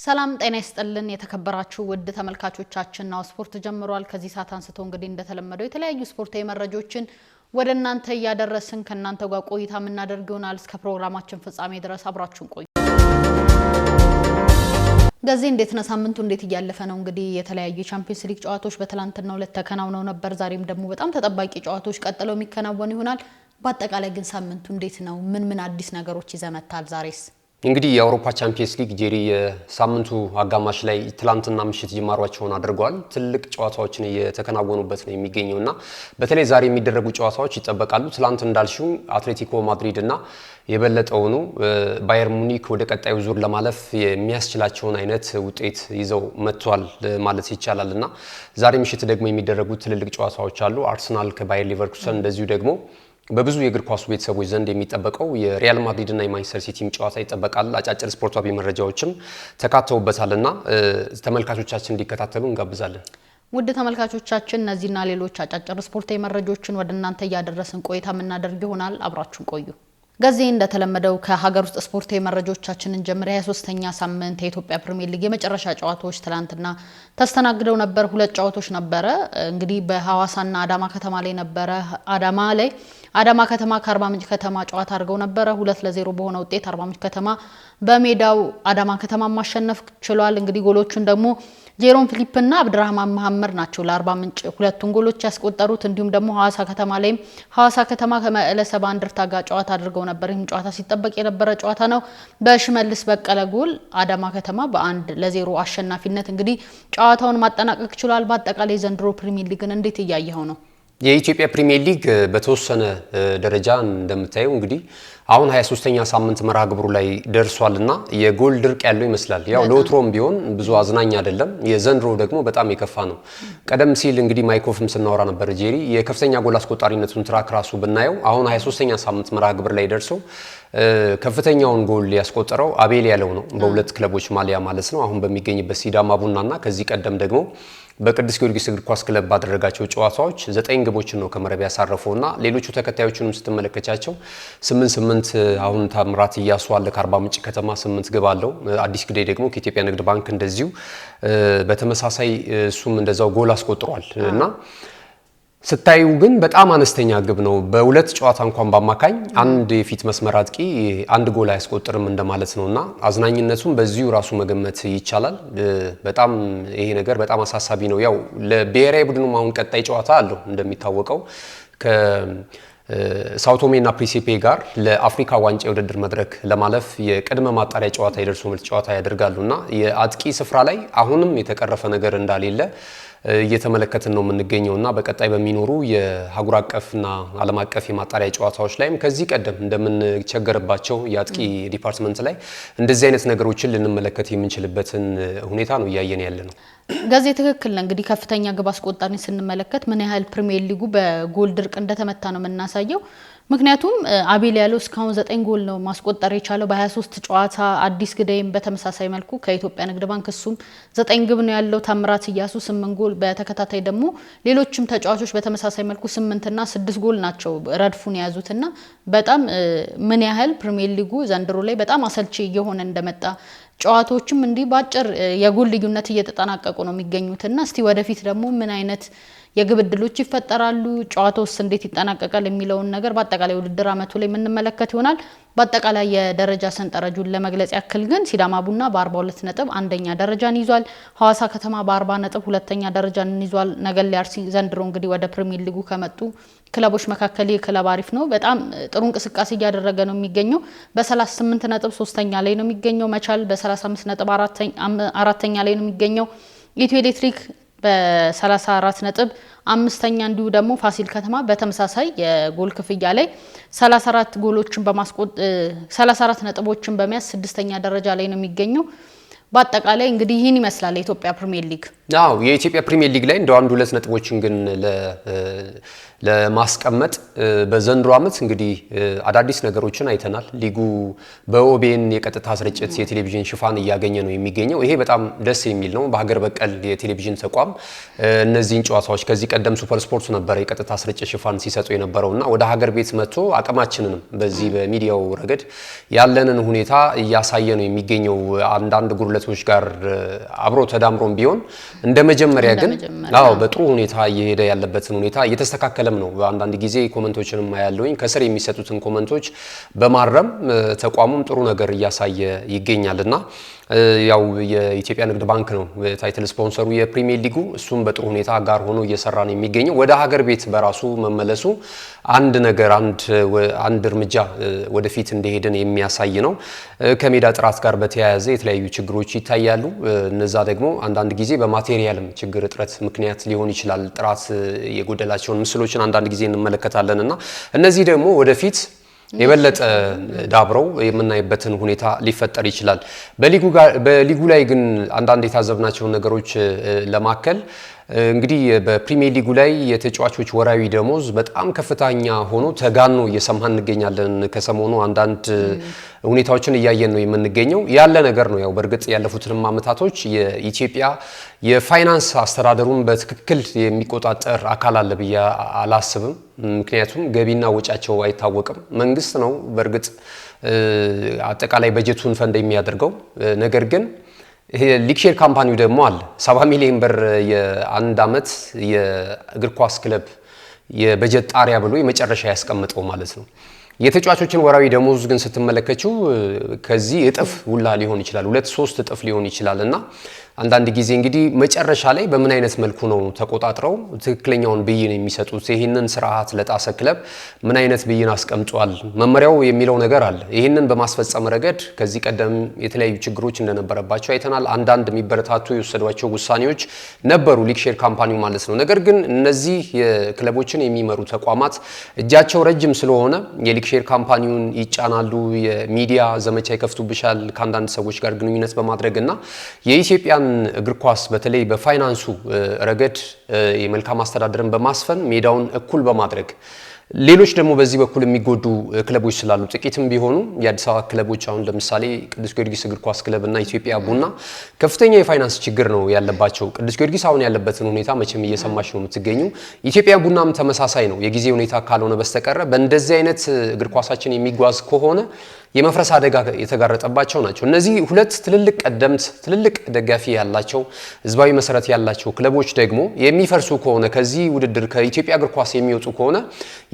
ሰላም ጤና ይስጥልን የተከበራችሁ ውድ ተመልካቾቻችን ነው ስፖርት ጀምሯል ከዚህ ሰዓት አንስቶ እንግዲህ እንደተለመደው የተለያዩ ስፖርታዊ መረጃዎችን ወደ እናንተ ያደረስን ከናንተ ጋር ቆይታ የምናደርግ ይሆናል እስከ ፕሮግራማችን ፍጻሜ ድረስ አብራችሁን ቆዩ ጋዜን እንዴት ነው ሳምንቱ እንዴት ያለፈ ነው እንግዲህ የተለያዩ ቻምፒየንስ ሊግ ጨዋታዎች በትላንትናው ዕለት ተከናውነው ነበር ዛሬም ደግሞ በጣም ተጠባቂ ጨዋታዎች ቀጥለው የሚከናወኑ ይሆናል በአጠቃላይ ግን ሳምንቱ እንዴት ነው ምን አዲስ ነገሮች ይዘመታል ዛሬስ እንግዲህ የአውሮፓ ቻምፒየንስ ሊግ ጄሪ የሳምንቱ አጋማሽ ላይ ትላንትና ምሽት ጅማሯቸውን አድርገዋል ትልቅ ጨዋታዎችን እየተከናወኑበት ነው የሚገኘውና በተለይ ዛሬ የሚደረጉ ጨዋታዎች ይጠበቃሉ ትላንት እንዳልሽው አትሌቲኮ ማድሪድ እና የበለጠው ነው ባየር ሙኒክ ወደ ቀጣዩ ዙር ለማለፍ የሚያስችላቸውን አይነት ውጤት ይዘው መጥቷል ማለት ይቻላልና ዛሬ ምሽት ደግሞ የሚደረጉ ትልልቅ ጨዋታዎች አሉ አርሰናል ከባየር ሊቨርኩሰን እንደዚሁ ደግሞ በብዙ የእግር ኳስ ቤተሰቦች ዘንድ የሚጠበቀው የሪያል ማድሪድ እና የማንቸስተር ሲቲም ጨዋታ ይጠበቃል አጫጭር ስፖርታዊ መረጃዎችም ተካተውበታልና ተመልካቾቻችን እንዲከታተሉ እንጋብዛለን ውድ ተመልካቾቻችን እነዚህና ሌሎች አጫጭር ስፖርታዊ መረጃዎችን ወደ እናንተ ያደረስን ቆይታ የምናደርግ ይሆናል አብራችሁን ቆዩ ጋዜ እንደተለመደው ከሀገር ውስጥ ስፖርታዊ መረጃዎቻችንን ጀምሮ 23ኛ ሳምንት የኢትዮጵያ ፕሪሚየር ሊግ የመጨረሻ ጨዋታዎች ትላንትና ተስተናግደው ነበር ሁለት ጨዋታዎች ነበር እንግዲህ በሐዋሳና አዳማ ከተማ ላይ ነበር አዳማ ከተማ ከአርባ ምንጭ ከተማ ጨዋታ አድርገው ነበር 2-0 በሆነ ውጤት አርባ ምንጭ ከተማ በሜዳው አዳማ ከተማ ማሸነፍ ችሏል እንግዲህ ጎሎቹን ደግሞ ጄሮን ፊሊፕ እና አብድራህማን መሐመድ ናቸው ለአርባ ምንጭ ሁለቱን ጎሎች ያስቆጠሩት እንዲሁም ደግሞ ሐዋሳ ከተማ ከመቀለ ሰባ እንደርታ ጋር ጨዋታ አድርገው ነበር ይህም ጨዋታ ሲጠበቅ የነበረ ጨዋታ ነው በሽመልስ በቀለ ጎል አዳማ ከተማ በ1-0 አሸናፊነት እንግዲህ ጨዋታውን ማጠናቀቅ ችሏል በአጠቃላይ ዘንድሮ ፕሪሚየር ሊግን እንዴት ያያየው ነው የኢትዮጵያ ፕሪሚየር ሊግ በተወሰነ ደረጃ እንደምታየው እንግዲህ አሁን 23ኛ ሳምንት መርሃ ግብሩ ላይ ደርሷልና የጎል ድርቅ ያለው ይመስላል ያው ለወትሮም ቢሆን ብዙ አዝናኝ አይደለም የዘንድሮ ደግሞ በጣም የከፋ ነው ቀደም ሲል እንግዲህ ማይኮፍም ስናወራ ነበር ጄሪ የከፍተኛ ጎል አስቆጣሪነቱን ትራክ ራሱ ብናየው አሁን 23ኛ ሳምንት መርሃ ግብር ላይ ደርሶ ከፍተኛውን ጎል ያስቆጠረው አቤል ያለው ነው በሁለት ክለቦች ማሊያ ማለት ነው አሁን በሚገኝበት ሲዳማ ቡናና ከዚህ ቀደም ደግሞ በቅዱስ ጊዮርጊስ እግር ኳስ ክለብ ባደረጋቸው ጨዋታዎች 9 ግቦችን ነው ከመረብ ያሳረፈውና ሌሎቹ ተከታዮቹንም ስትመለከቻቸው 8 አሁን ታምራት እያሱ አለ ከአርባ ምንጭ ከተማ 8 ግብ አለው አዲስ ግዴ ደግሞ ከኢትዮጵያ ንግድ ባንክ እንደዚሁ በተመሳሳይ እሱም እንደዛው ጎል አስቆጥሯል እና ስታዩ ግን በጣም አነስተኛ ግብ ነው በሁለት ጨዋታ እንኳን በአማካኝ አንድ የፊት መስመር አጥቂ አንድ ጎል አያስቆጥርም እንደማለት ነውና አዝናኝነቱን በዚሁ ራሱ መገመት ይቻላል በጣም ይሄ ነገር በጣም አሳሳቢ ነው ያው ለብሔራዊ ቡድኑ አሁን ቀጣይ ጨዋታ አለው እንደሚታወቀው ሳውቶሜና ፕሪንሲፔ ጋር ለአፍሪካ ዋንጫ የውድድር መድረክ ለማለፍ የቅድመ ማጣሪያ ጨዋታ ይደርሱ መልስ ጨዋታ ያደርጋሉና የአጥቂ ስፍራ ላይ አሁንም የተቀረፈ ነገር እንዳሌለ እየተመለከትን ነው የምንገኘውና በቀጣይ በሚኖሩ የሀገር አቀፍና ዓለም አቀፍ የማጣሪያ ጨዋታዎች ላይም ከዚህ ቀደም እንደምንቸገርባቸው የአጥቂ ዲፓርትመንት ላይ እንደዚህ አይነት ነገሮችን ልንመለከት የምንችልበትን ሁኔታ ነው ያያየን ያለነው ጋዜ ትክክል ነው እንግዲህ ከፍተኛ ግብ አስቆጣሪን ስንመለከት ምን ያህል ፕሪሚየር ሊጉ በጎል ድርቅ እንደተመታ ነው የምናሳየው ምክንያቱም አቤል ያለው እስካሁን 9 ጎል ነው ማስቆጠር የቻለው በ23 ጨዋታ አዲስ ግዳይም በተመሳሳይ መልኩ ከኢትዮጵያ ንግድ ባንክ እሱም 9 ግብ ነው ያለው ታምራት እያሱ 8 ጎል በተከታታይ ደግሞ ሌሎችም ተጫዋቾች በተመሳሳይ መልኩ 8 እና 6 ጎል ናቸው ረድፉን ያዙትና በጣም ምን ያህል ፕሪሚየር ሊጉ ዘንድሮ ላይ በጣም አሰልቺ እየሆነ እንደመጣ ጨዋታዎችም እንዲህ ባጭር የጎል ልዩነት እየተጠናቀቁ ነው የሚገኙትና እስቲ ወደፊት ደግሞ ምን አይነት የግብ ዕድሎች ይፈጠራሉ ጨዋታውስ እንዴት ይጠናቀቃል የሚለውን ነገር በአጠቃላይ ውድድር አመቱ ላይ የምንመለከት ይሆናል በአጠቃላይ የደረጃ ሰንጠረዡን ለመግለጽ ያክል ግን ሲዳማ ቡና በ42 ነጥብ አንደኛ ደረጃን ይዟል ሐዋሳ ከተማ በ40 ነጥብ ሁለተኛ ደረጃን ይዟል ነገሌ አርሲ ዘንድሮ እንግዲህ ወደ ፕሪሚየር ሊጉ ከመጡ ክለቦች መካከል የክለብ አሪፍ ነው በጣም ጥሩ እንቅስቃሴ እያደረገ ነው የሚገኘው በ38 ነጥብ ሶስተኛ ላይ ነው የሚገኘው መቻል በ35 ነጥብ አራተኛ ላይ ነው የሚገኘው ኢትዮ ኤሌክትሪክ በ34 ነጥብ አምስተኛ እንዲሁ ደግሞ ፋሲል ከተማ በተመሳሳይ የጎል ክፍያ ላይ 34 ጎሎችን በማስቆጠር 34 ነጥቦችን በመያዝ ስድስተኛ ደረጃ ላይ ነው የሚገኘው በአጠቃላይ እንግዲህ ይህን ይመስላል የኢትዮጵያ ፕሪሚየር ሊግ የኢትዮጵያ ፕሪሚየር ሊግ ላይ እንደው አንድ ሁለት ነጥቦችን ግን ለማስቀመጥ በዘንድሮ ዓመት እንግዲህ አዳዲስ ነገሮችን አይተናል። ሊጉ በኦቤን የቀጥታ ስርጭት የቴሌቪዥን ሽፋን እያገኘ ነው የሚገኘው። ይሄ በጣም ደስ የሚል ነው። በሀገር በቀል የቴሌቪዥን ተቋም እነዚህን ጨዋታዎች ከዚህ ቀደም ሱፐር ስፖርት ነበር የቀጥታ ስርጭት ሽፋን ሲሰጡ የነበረውና ወደ ሀገር ቤት መጥቶ አቅማችንንም በዚህ በሚዲያው ረገድ ያለንን ሁኔታ እያሳየ ነው የሚገኘው። አንዳንድ ጉድለቶች ጋር አብሮ ተዳምሮም ቢሆን እንደ መጀመሪያ ግን በጥሩ ሁኔታ እየሄደ ያለበትን ሁኔታ እየተስተካከለም ነው። አንዳንድ ጊዜ ኮመንቶችንም ያለውኝ ከስር የሚሰጡትን ኮመንቶች በማረም ተቋሙም ጥሩ ነገር እያሳየ ይገኛልና ያው የኢትዮጵያ ንግድ ባንክ ነው ታይትል ስፖንሰሩ የፕሪሚየር ሊጉ። እሱም በጥሩ ሁኔታ ጋር ሆኖ እየሰራ ነው የሚገኘው። ወደ ሀገር ቤት በራሱ መመለሱ አንድ ነገር አንድ እርምጃ ወደፊት እንደሄድን የሚያሳይ ነው። ከሜዳ ጥራት ጋር በተያያዘ የተለያዩ ችግሮች ይታያሉ። እነዛ ደግሞ አንዳንድ ጊዜ በማቴሪያልም ችግር እጥረት ምክንያት ሊሆን ይችላል። ጥራት የጎደላቸውን ምስሎችን አንዳንድ ጊዜ እንመለከታለንና እነዚህ ደግሞ ወደፊት የበለጠ ዳብረው የምናይበትን ሁኔታ ሊፈጠር ይችላል። በሊጉ ላይ ግን አንዳንድ የታዘብናቸውን ነገሮች ለማከል እንግዲህ በፕሪሚየር ሊጉ ላይ የተጫዋቾች ወራዊ ደሞዝ በጣም ከፍተኛ ሆኖ ተጋኖ እየሰማን እንገኛለን። ከሰሞኑ አንዳንድ ሁኔታዎችን እያየን ነው የምንገኘው። ያለ ነገር ነው። ያው በእርግጥ ያለፉትንም ዓመታቶች የኢትዮጵያ የፋይናንስ አስተዳደሩን በትክክል የሚቆጣጠር አካል አለ ብዬ አላስብም። ምክንያቱም ገቢና ወጫቸው አይታወቅም። መንግስት ነው በእርግጥ አጠቃላይ በጀቱን ፈንድ የሚያደርገው። ነገር ግን ሊግ ሼር ካምፓኒው ደግሞ አለ 70 ሚሊዮን ብር የአንድ ዓመት የእግር ኳስ ክለብ የበጀት ጣሪያ ብሎ የመጨረሻ ያስቀምጠው ማለት ነው። የተጫዋቾችን ወራዊ ደሞዝ ግን ስትመለከቱ ከዚህ እጥፍ ውላ ሊሆን ይችላል፣ 2-3 እጥፍ ሊሆን ይችላል እና አንዳንድ ጊዜ እንግዲህ መጨረሻ ላይ በምን አይነት መልኩ ነው ተቆጣጥረው ትክክለኛውን ብይን የሚሰጡት? ይህንን ስርዓት ለጣሰ ክለብ ምን አይነት ብይን አስቀምጧል መመሪያው የሚለው ነገር አለ። ይህንን በማስፈጸም ረገድ ከዚህ ቀደም የተለያዩ ችግሮች እንደነበረባቸው አይተናል። አንዳንድ የሚበረታቱ የወሰዷቸው ውሳኔዎች ነበሩ ሊግ ሼር ካምፓኒው ማለት ነው። ነገር ግን እነዚህ የክለቦችን የሚመሩ ተቋማት እጃቸው ረጅም ስለሆነ የሊግ ሼር ካምፓኒውን ይጫናሉ፣ የሚዲያ ዘመቻ ይከፍቱብሻል ከአንዳንድ ሰዎች ጋር ግንኙነት በማድረግና የኢትዮጵያን እግር ኳስ በተለይ በፋይናንሱ ረገድ የመልካም አስተዳደርን በማስፈን ሜዳውን እኩል በማድረግ ሌሎች ደግሞ በዚህ በኩል የሚጎዱ ክለቦች ስላሉ ጥቂትም ቢሆኑ የአዲስ አበባ ክለቦች አሁን ለምሳሌ ቅዱስ ጊዮርጊስ እግር ኳስ ክለብ እና ኢትዮጵያ ቡና ከፍተኛ የፋይናንስ ችግር ነው ያለባቸው። ቅዱስ ጊዮርጊስ አሁን ያለበትን ሁኔታ መቼም እየሰማች ነው የምትገኙ። ኢትዮጵያ ቡናም ተመሳሳይ ነው። የጊዜ ሁኔታ ካልሆነ በስተቀር በእንደዚህ አይነት እግር ኳሳችን የሚጓዝ ከሆነ የመፍረስ አደጋ የተጋረጠባቸው ናቸው። እነዚህ ሁለት ትልልቅ ቀደምት ትልልቅ ደጋፊ ያላቸው ህዝባዊ መሰረት ያላቸው ክለቦች ደግሞ የሚፈርሱ ከሆነ ከዚህ ውድድር ከኢትዮጵያ እግር ኳስ የሚወጡ ከሆነ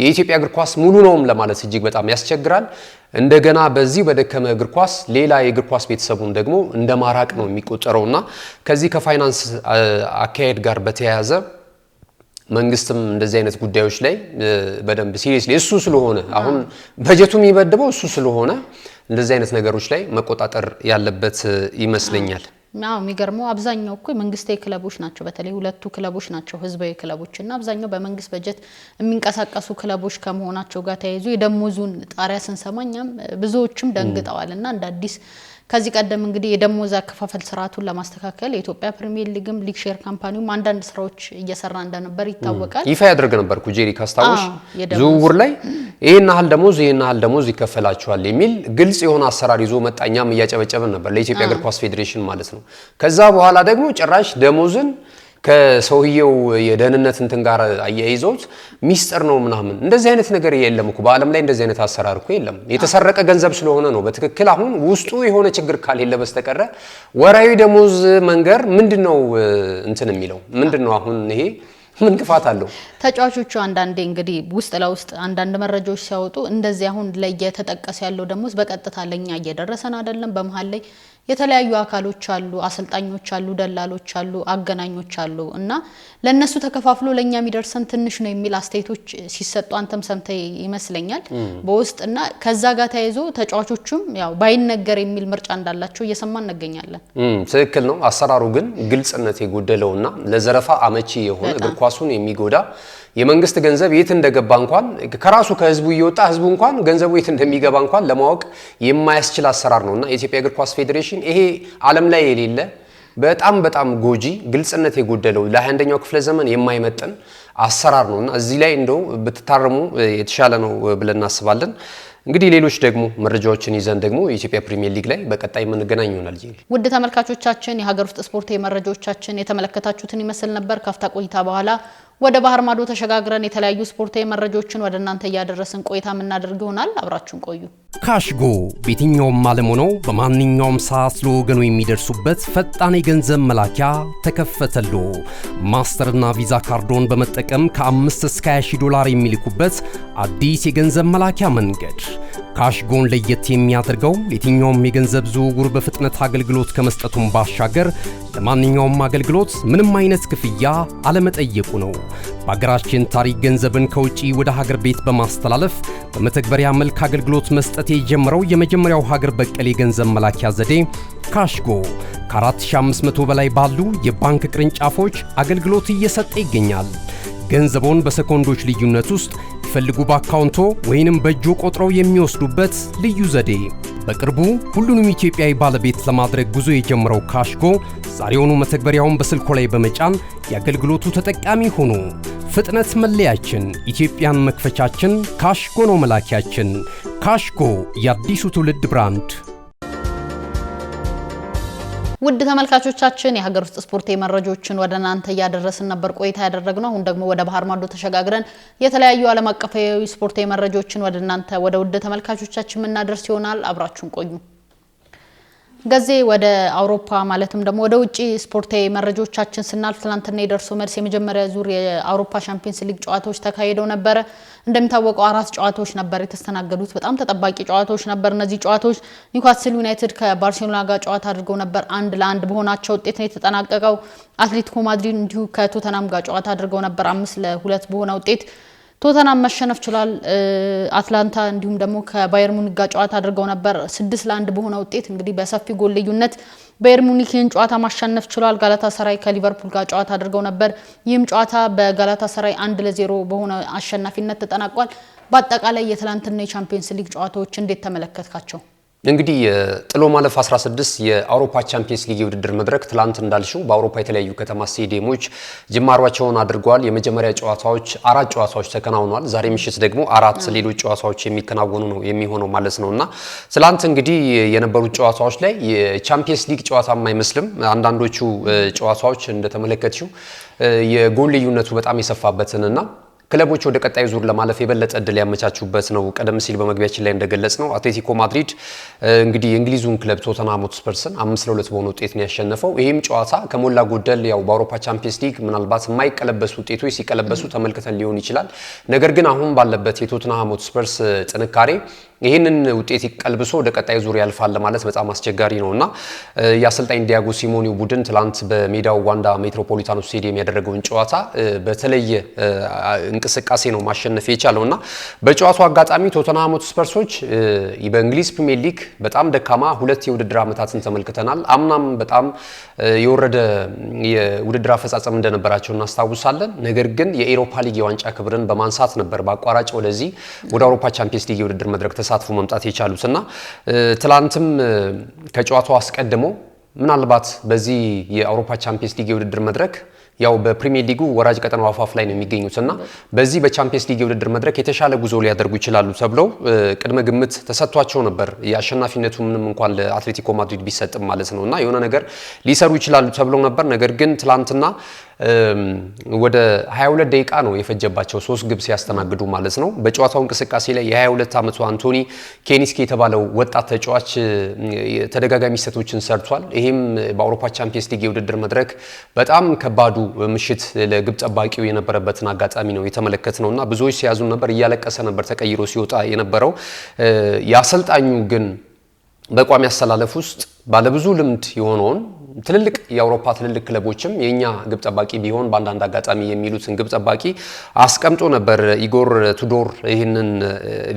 የኢትዮጵያ እግር ኳስ ሙሉ ነውም ለማለት እጅግ በጣም ያስቸግራል። እንደገና በዚህ በደከመ እግር ኳስ ሌላ የእግር ኳስ ቤተሰቡን ደግሞ እንደ ማራቅ ነው የሚቆጠረውና ከዚህ ከፋይናንስ አካሄድ ጋር በተያያዘ መንግስትም እንደዚህ አይነት ጉዳዮች ላይ በደንብ ሲሪየስሊ እሱ ስለሆነ አሁን በጀቱ የሚበድበው እሱ ስለሆነ እንደዚህ አይነት ነገሮች ላይ መቆጣጠር ያለበት ይመስለኛል። የሚገርመው አብዛኛው እኮ የመንግስታዊ ክለቦች ናቸው። በተለይ ሁለቱ ክለቦች ናቸው ህዝባዊ ክለቦች እና አብዛኛው በመንግስት በጀት የሚንቀሳቀሱ ክለቦች ከመሆናቸው ጋር ተያይዞ የደሞዙን ጣሪያ ስንሰማኛም ብዙዎችም ደንግጠዋል እና እንደ አዲስ ከዚህ ቀደም እንግዲህ የደሞዝ አከፋፈል ስርዓቱን ለማስተካከል የኢትዮጵያ ፕሪሚየር ሊግም ሊግ ሼር ካምፓኒውም አንዳንድ ስራዎች እየሰራ እንደነበር ይታወቃል። ይፋ ያደርግ ነበር ኩጄሪ ካስታውሽ ዝውውር ላይ ይሄን ያህል ደሞዝ ይከፈላቸዋል የሚል ግልጽ የሆነ አሰራር ይዞ መጣኛም እያጨበጨበን ነበር ለኢትዮጵያ እግር ኳስ ፌዴሬሽን ማለት ነው። ከዛ በኋላ ደግሞ ጭራሽ ደሞዝን ከሰውየው የደህንነት እንትን ጋር አያይዘውት ሚስጥር ነው ምናምን እንደዚህ አይነት ነገር የለም እኮ በአለም ላይ እንደዚህ አይነት አሰራር እኮ የለም። የተሰረቀ ገንዘብ ስለሆነ ነው በትክክል አሁን ውስጡ የሆነ ችግር ካሌለ በስተቀር ወራዊ ደሞዝ መንገር ምንድነው እንትን የሚለው ምንድነው? አሁን ይሄ ምን ክፋት አለው? ተጫዋቾቹ አንዳንዴ እንግዲህ ውስጥ ለውስጥ አንዳንድ መረጃዎች ሲያወጡ እንደዚህ አሁን ላይ የተጠቀሰ ያለው ደሞዝ በቀጥታ ለኛ እየደረሰን አይደለም። በመሃል ላይ የተለያዩ አካሎች አሉ፣ አሰልጣኞች አሉ፣ ደላሎች አሉ፣ አገናኞች አሉ እና ለነሱ ተከፋፍሎ ለኛ የሚደርሰን ትንሽ ነው የሚል አስተያየቶች ሲሰጡ አንተም ሰምተህ ይመስለኛል በውስጥና ከዛ ጋር ተያይዞ ተጫዋቾቹም ያው ባይነገር የሚል ምርጫ እንዳላቸው እየሰማን እንገኛለን። ትክክል ነው። አሰራሩ ግን ግልጽነት የጎደለውና ለዘረፋ አመቺ የሆነ እግር ኳሱን የሚጎዳ የመንግስት ገንዘብ የት እንደገባ እንኳን ከራሱ ከህዝቡ እየወጣ ህዝቡ እንኳን ገንዘቡ የት እንደሚገባ እንኳን ለማወቅ የማያስችል አሰራር ነውና የኢትዮጵያ እግር ኳስ ፌዴሬሽን ይሄ ዓለም ላይ የሌለ በጣም ጎጂ ግልጽነት የጎደለው ለ21ኛው ክፍለ ዘመን የማይመጥን አሰራር ነውና እዚህ ላይ እንደው ብትታረሙ የተሻለ ነው ብለን እናስባለን። እንግዲህ ሌሎች ደግሞ መረጃዎችን ይዘን ደግሞ የኢትዮጵያ ፕሪሚየር ሊግ ላይ በቀጣይ ምን ገናኝ ይሆናል። ውድ ተመልካቾቻችን የሀገር ውስጥ ስፖርታዊ መረጃዎቻችን የተመለከታችሁትን ይመስል ነበር። ካፍታ ቆይታ በኋላ ወደ ባህር ማዶ ተሸጋግረን የተለያዩ ስፖርታዊ መረጃዎችን ወደ እናንተ ያደረስን ቆይታ የምናደርግ ይሆናል። አብራችሁን ቆዩ። ካሽጎ በየትኛውም ዓለም ሆነው በማንኛውም ሰዓት ለወገኑ የሚደርሱበት ፈጣን የገንዘብ መላኪያ ተከፈተሎ። ማስተርና ቪዛ ካርዶን በመጠቀም ከ5 እስከ 20 ዶላር የሚልኩበት አዲስ የገንዘብ መላኪያ መንገድ። ካሽጎን ለየት የሚያደርገው የትኛውም የገንዘብ ዝውውር በፍጥነት አገልግሎት ከመስጠቱም ባሻገር ለማንኛውም አገልግሎት ምንም አይነት ክፍያ አለመጠየቁ ነው። በአገራችን ታሪክ ገንዘብን ከውጪ ወደ ሀገር ቤት በማስተላለፍ በመተግበሪያ መልክ አገልግሎት መስጠት የጀመረው የመጀመሪያው ሀገር በቀል የገንዘብ መላኪያ ዘዴ ካሽጎ ከ4500 በላይ ባሉ የባንክ ቅርንጫፎች አገልግሎት እየሰጠ ይገኛል። ገንዘቦን በሰኮንዶች ልዩነት ውስጥ ይፈልጉ በአካውንቶ ወይንም በእጆ ቆጥረው የሚወስዱበት ልዩ ዘዴ። በቅርቡ ሁሉንም ኢትዮጵያዊ ባለቤት ለማድረግ ጉዞ የጀመረው ካሽጎ ዛሬውኑ መተግበሪያውን በስልኮ ላይ በመጫን የአገልግሎቱ ተጠቃሚ ሆኑ። ፍጥነት መለያችን፣ ኢትዮጵያን መክፈቻችን፣ ካሽጎ ነው መላኪያችን። ካሽጎ የአዲሱ ትውልድ ብራንድ። ውድ ተመልካቾቻችን የሀገር ውስጥ ስፖርታዊ መረጃዎችን ወደ እናንተ ያደረስን ነበር ቆይታ ያደረግነው። አሁን ደግሞ ወደ ባህር ማዶ ተሸጋግረን የተለያዩ ዓለም አቀፋዊ ስፖርታዊ መረጃዎችን ወደ እናንተ ወደ ውድ ተመልካቾቻችን የምናደርስ ይሆናል። አብራችሁን ቆዩ። ገዜ ወደ አውሮፓ ማለትም ደግሞ ወደ ውጪ ስፖርታዊ መረጃዎቻችን ስናልፍ ትናንትና የደርሶ መልስ የመጀመሪያ ዙር የአውሮፓ ቻምፒየንስ ሊግ ጨዋታዎች ተካሂደው ነበር። እንደሚታወቀው 4 ጨዋታዎች ነበር የተስተናገዱት። በጣም ተጠባቂ ጨዋታዎች ነበር። እነዚህ ጨዋታዎች ኒውካስል ዩናይትድ ከባርሴሎና ጋር ጨዋታ አድርገው ነበር። 1-1 በሆናቸው ውጤት ነው የተጠናቀቀው። አትሌቲኮ ማድሪድ እንዲሁ ከቶተናም ጋር ጨዋታ አድርገው ነበር። 5-2 በሆነ ውጤት ቶተናም መሸነፍ ችሏል። አትላንታ እንዲሁም ደግሞ ከባየር ሙኒክ ጋር ጨዋታ አድርገው ነበር። 6-1 በሆነ ውጤት እንግዲህ በሰፊ ጎል ልዩነት ባየር ሙኒክን ጨዋታ ማሸነፍ ችሏል። ጋላታሳራይ ከሊቨርፑል ጋር ጨዋታ አድርገው ነበር። ይህም ጨዋታ በጋላታሳራይ 1-0 በሆነ አሸናፊነት ተጠናቋል። በአጠቃላይ የትላንትና የቻምፒየንስ ሊግ ጨዋታዎች እንዴት ተመለከትካቸው? እንግዲህ ጥሎ ማለፍ 16 የአውሮፓ ቻምፒየንስ ሊግ ውድድር መድረክ ትላንት እንዳልሽው በአውሮፓ የተለያዩ ከተማ ስቴዲየሞች ጅማሯቸውን አድርገዋል። የመጀመሪያ ጨዋታዎች 4 ጨዋታዎች ተከናውነዋል። ዛሬ ምሽት ደግሞ 4 ሌሎች ጨዋታዎች የሚከናወኑ ነው የሚሆነው ማለት ነውና ትላንት እንግዲህ የነበሩት ጨዋታዎች ላይ የቻምፒየንስ ሊግ ጨዋታም አይመስልም። አንዳንዶቹ ጨዋታዎች እንደተመለከትሽው የጎል ልዩነቱ በጣም የሰፋበትንና ክለቦች ወደ ቀጣይ ዙር ለማለፍ የበለጠ እድል ያመቻቹበት ነው። ቀደም ሲል በመግቢያችን ላይ እንደገለጽ ነው አትሌቲኮ ማድሪድ እንግዲህ የእንግሊዙን ክለብ ቶተንሃም ሆትስፐርስን 5-2 በሆነ ውጤት ነው ያሸነፈው። ይህም ጨዋታ ከሞላ ጎደል ያው በአውሮፓ ቻምፒየንስ ሊግ ምናልባት የማይቀለበሱ ውጤቶች ሲቀለበሱ ተመልክተን ሊሆን ይችላል። ነገር ግን አሁን ባለበት የቶተንሃም ሆትስፐርስ ጥንካሬ ይህንን ውጤት ይቀልብሶ ወደ ቀጣይ ዙር ያልፋል ማለት በጣም አስቸጋሪ ነውና የአሰልጣኝ ዲያጎ ሲሞኔው ቡድን ትላንት በሜዳው ዋንዳ ሜትሮፖሊታኖ ስቴዲየም ያደረገውን ጨዋታ በተለየ እንቅስቃሴ ነው ማሸነፍ የቻለውና በጨዋታው አጋጣሚ ቶተንሃም ሆትስፐርሶች በእንግሊዝ ፕሪሚየር ሊግ በጣም ደካማ 2 የውድድር ዓመታትን ተመልክተናል። አምናም በጣም የወረደ የውድድር አፈጻጸም እንደነበራቸው እናስታውሳለን። ነገር ግን የኤሮፓ ሊግ የዋንጫ ክብርን በማንሳት ነበር በአቋራጭ ወደዚህ ወደ አውሮፓ ቻምፒየንስ ሊግ የውድድር መድረክ ተሳትፎ መምጣት የቻሉትና ትላንትም ከጨዋታው አስቀድሞ ምናልባት በዚህ የአውሮፓ ቻምፒየንስ ሊግ የውድድር መድረክ ያው በፕሪሚየር ሊጉ ወራጅ ቀጠናው አፋፍ ላይ ነው የሚገኙትና በዚህ በቻምፒየንስ ሊግ የውድድር መድረክ የተሻለ ጉዞ ሊያደርጉ ይችላሉ ተብለው ቅድመ ግምት ተሰጥቷቸው ነበር። የአሸናፊነቱ ምንም እንኳን ለአትሌቲኮ ማድሪድ ቢሰጥም ማለት ነውና የሆነ ነገር ሊሰሩ ይችላሉ ተብለው ነበር። ነገር ግን ትላንትና ወደ 22 ደቂቃ ነው የፈጀባቸው 3 ግብ ሲያስተናግዱ ማለት ነው። በጨዋታው እንቅስቃሴ ላይ የ22 ዓመቱ አንቶኒ ኬኒስኪ የተባለው ወጣት ተጫዋች ተደጋጋሚ ስህተቶችን ሰርቷል። ይሄም በአውሮፓ ቻምፒየንስ ሊግ የውድድር መድረክ በጣም ከባዱ ምሽት ለግብ ጠባቂው የነበረበትን አጋጣሚ ነው የተመለከትነውና ብዙዎች ሲያዙ ነበር፣ እያለቀሰ ነበር ተቀይሮ ሲወጣ የነበረው። የአሰልጣኙ ግን በቋሚ አሰላለፍ ውስጥ ባለብዙ ልምድ የሆነውን ትልልቅ የአውሮፓ ትልልቅ ክለቦችም የኛ ግብ ጠባቂ ቢሆን በአንዳንድ አጋጣሚ የሚሉትን ግብ ጠባቂ አስቀምጦ ነበር። ኢጎር ቱዶር ይህንን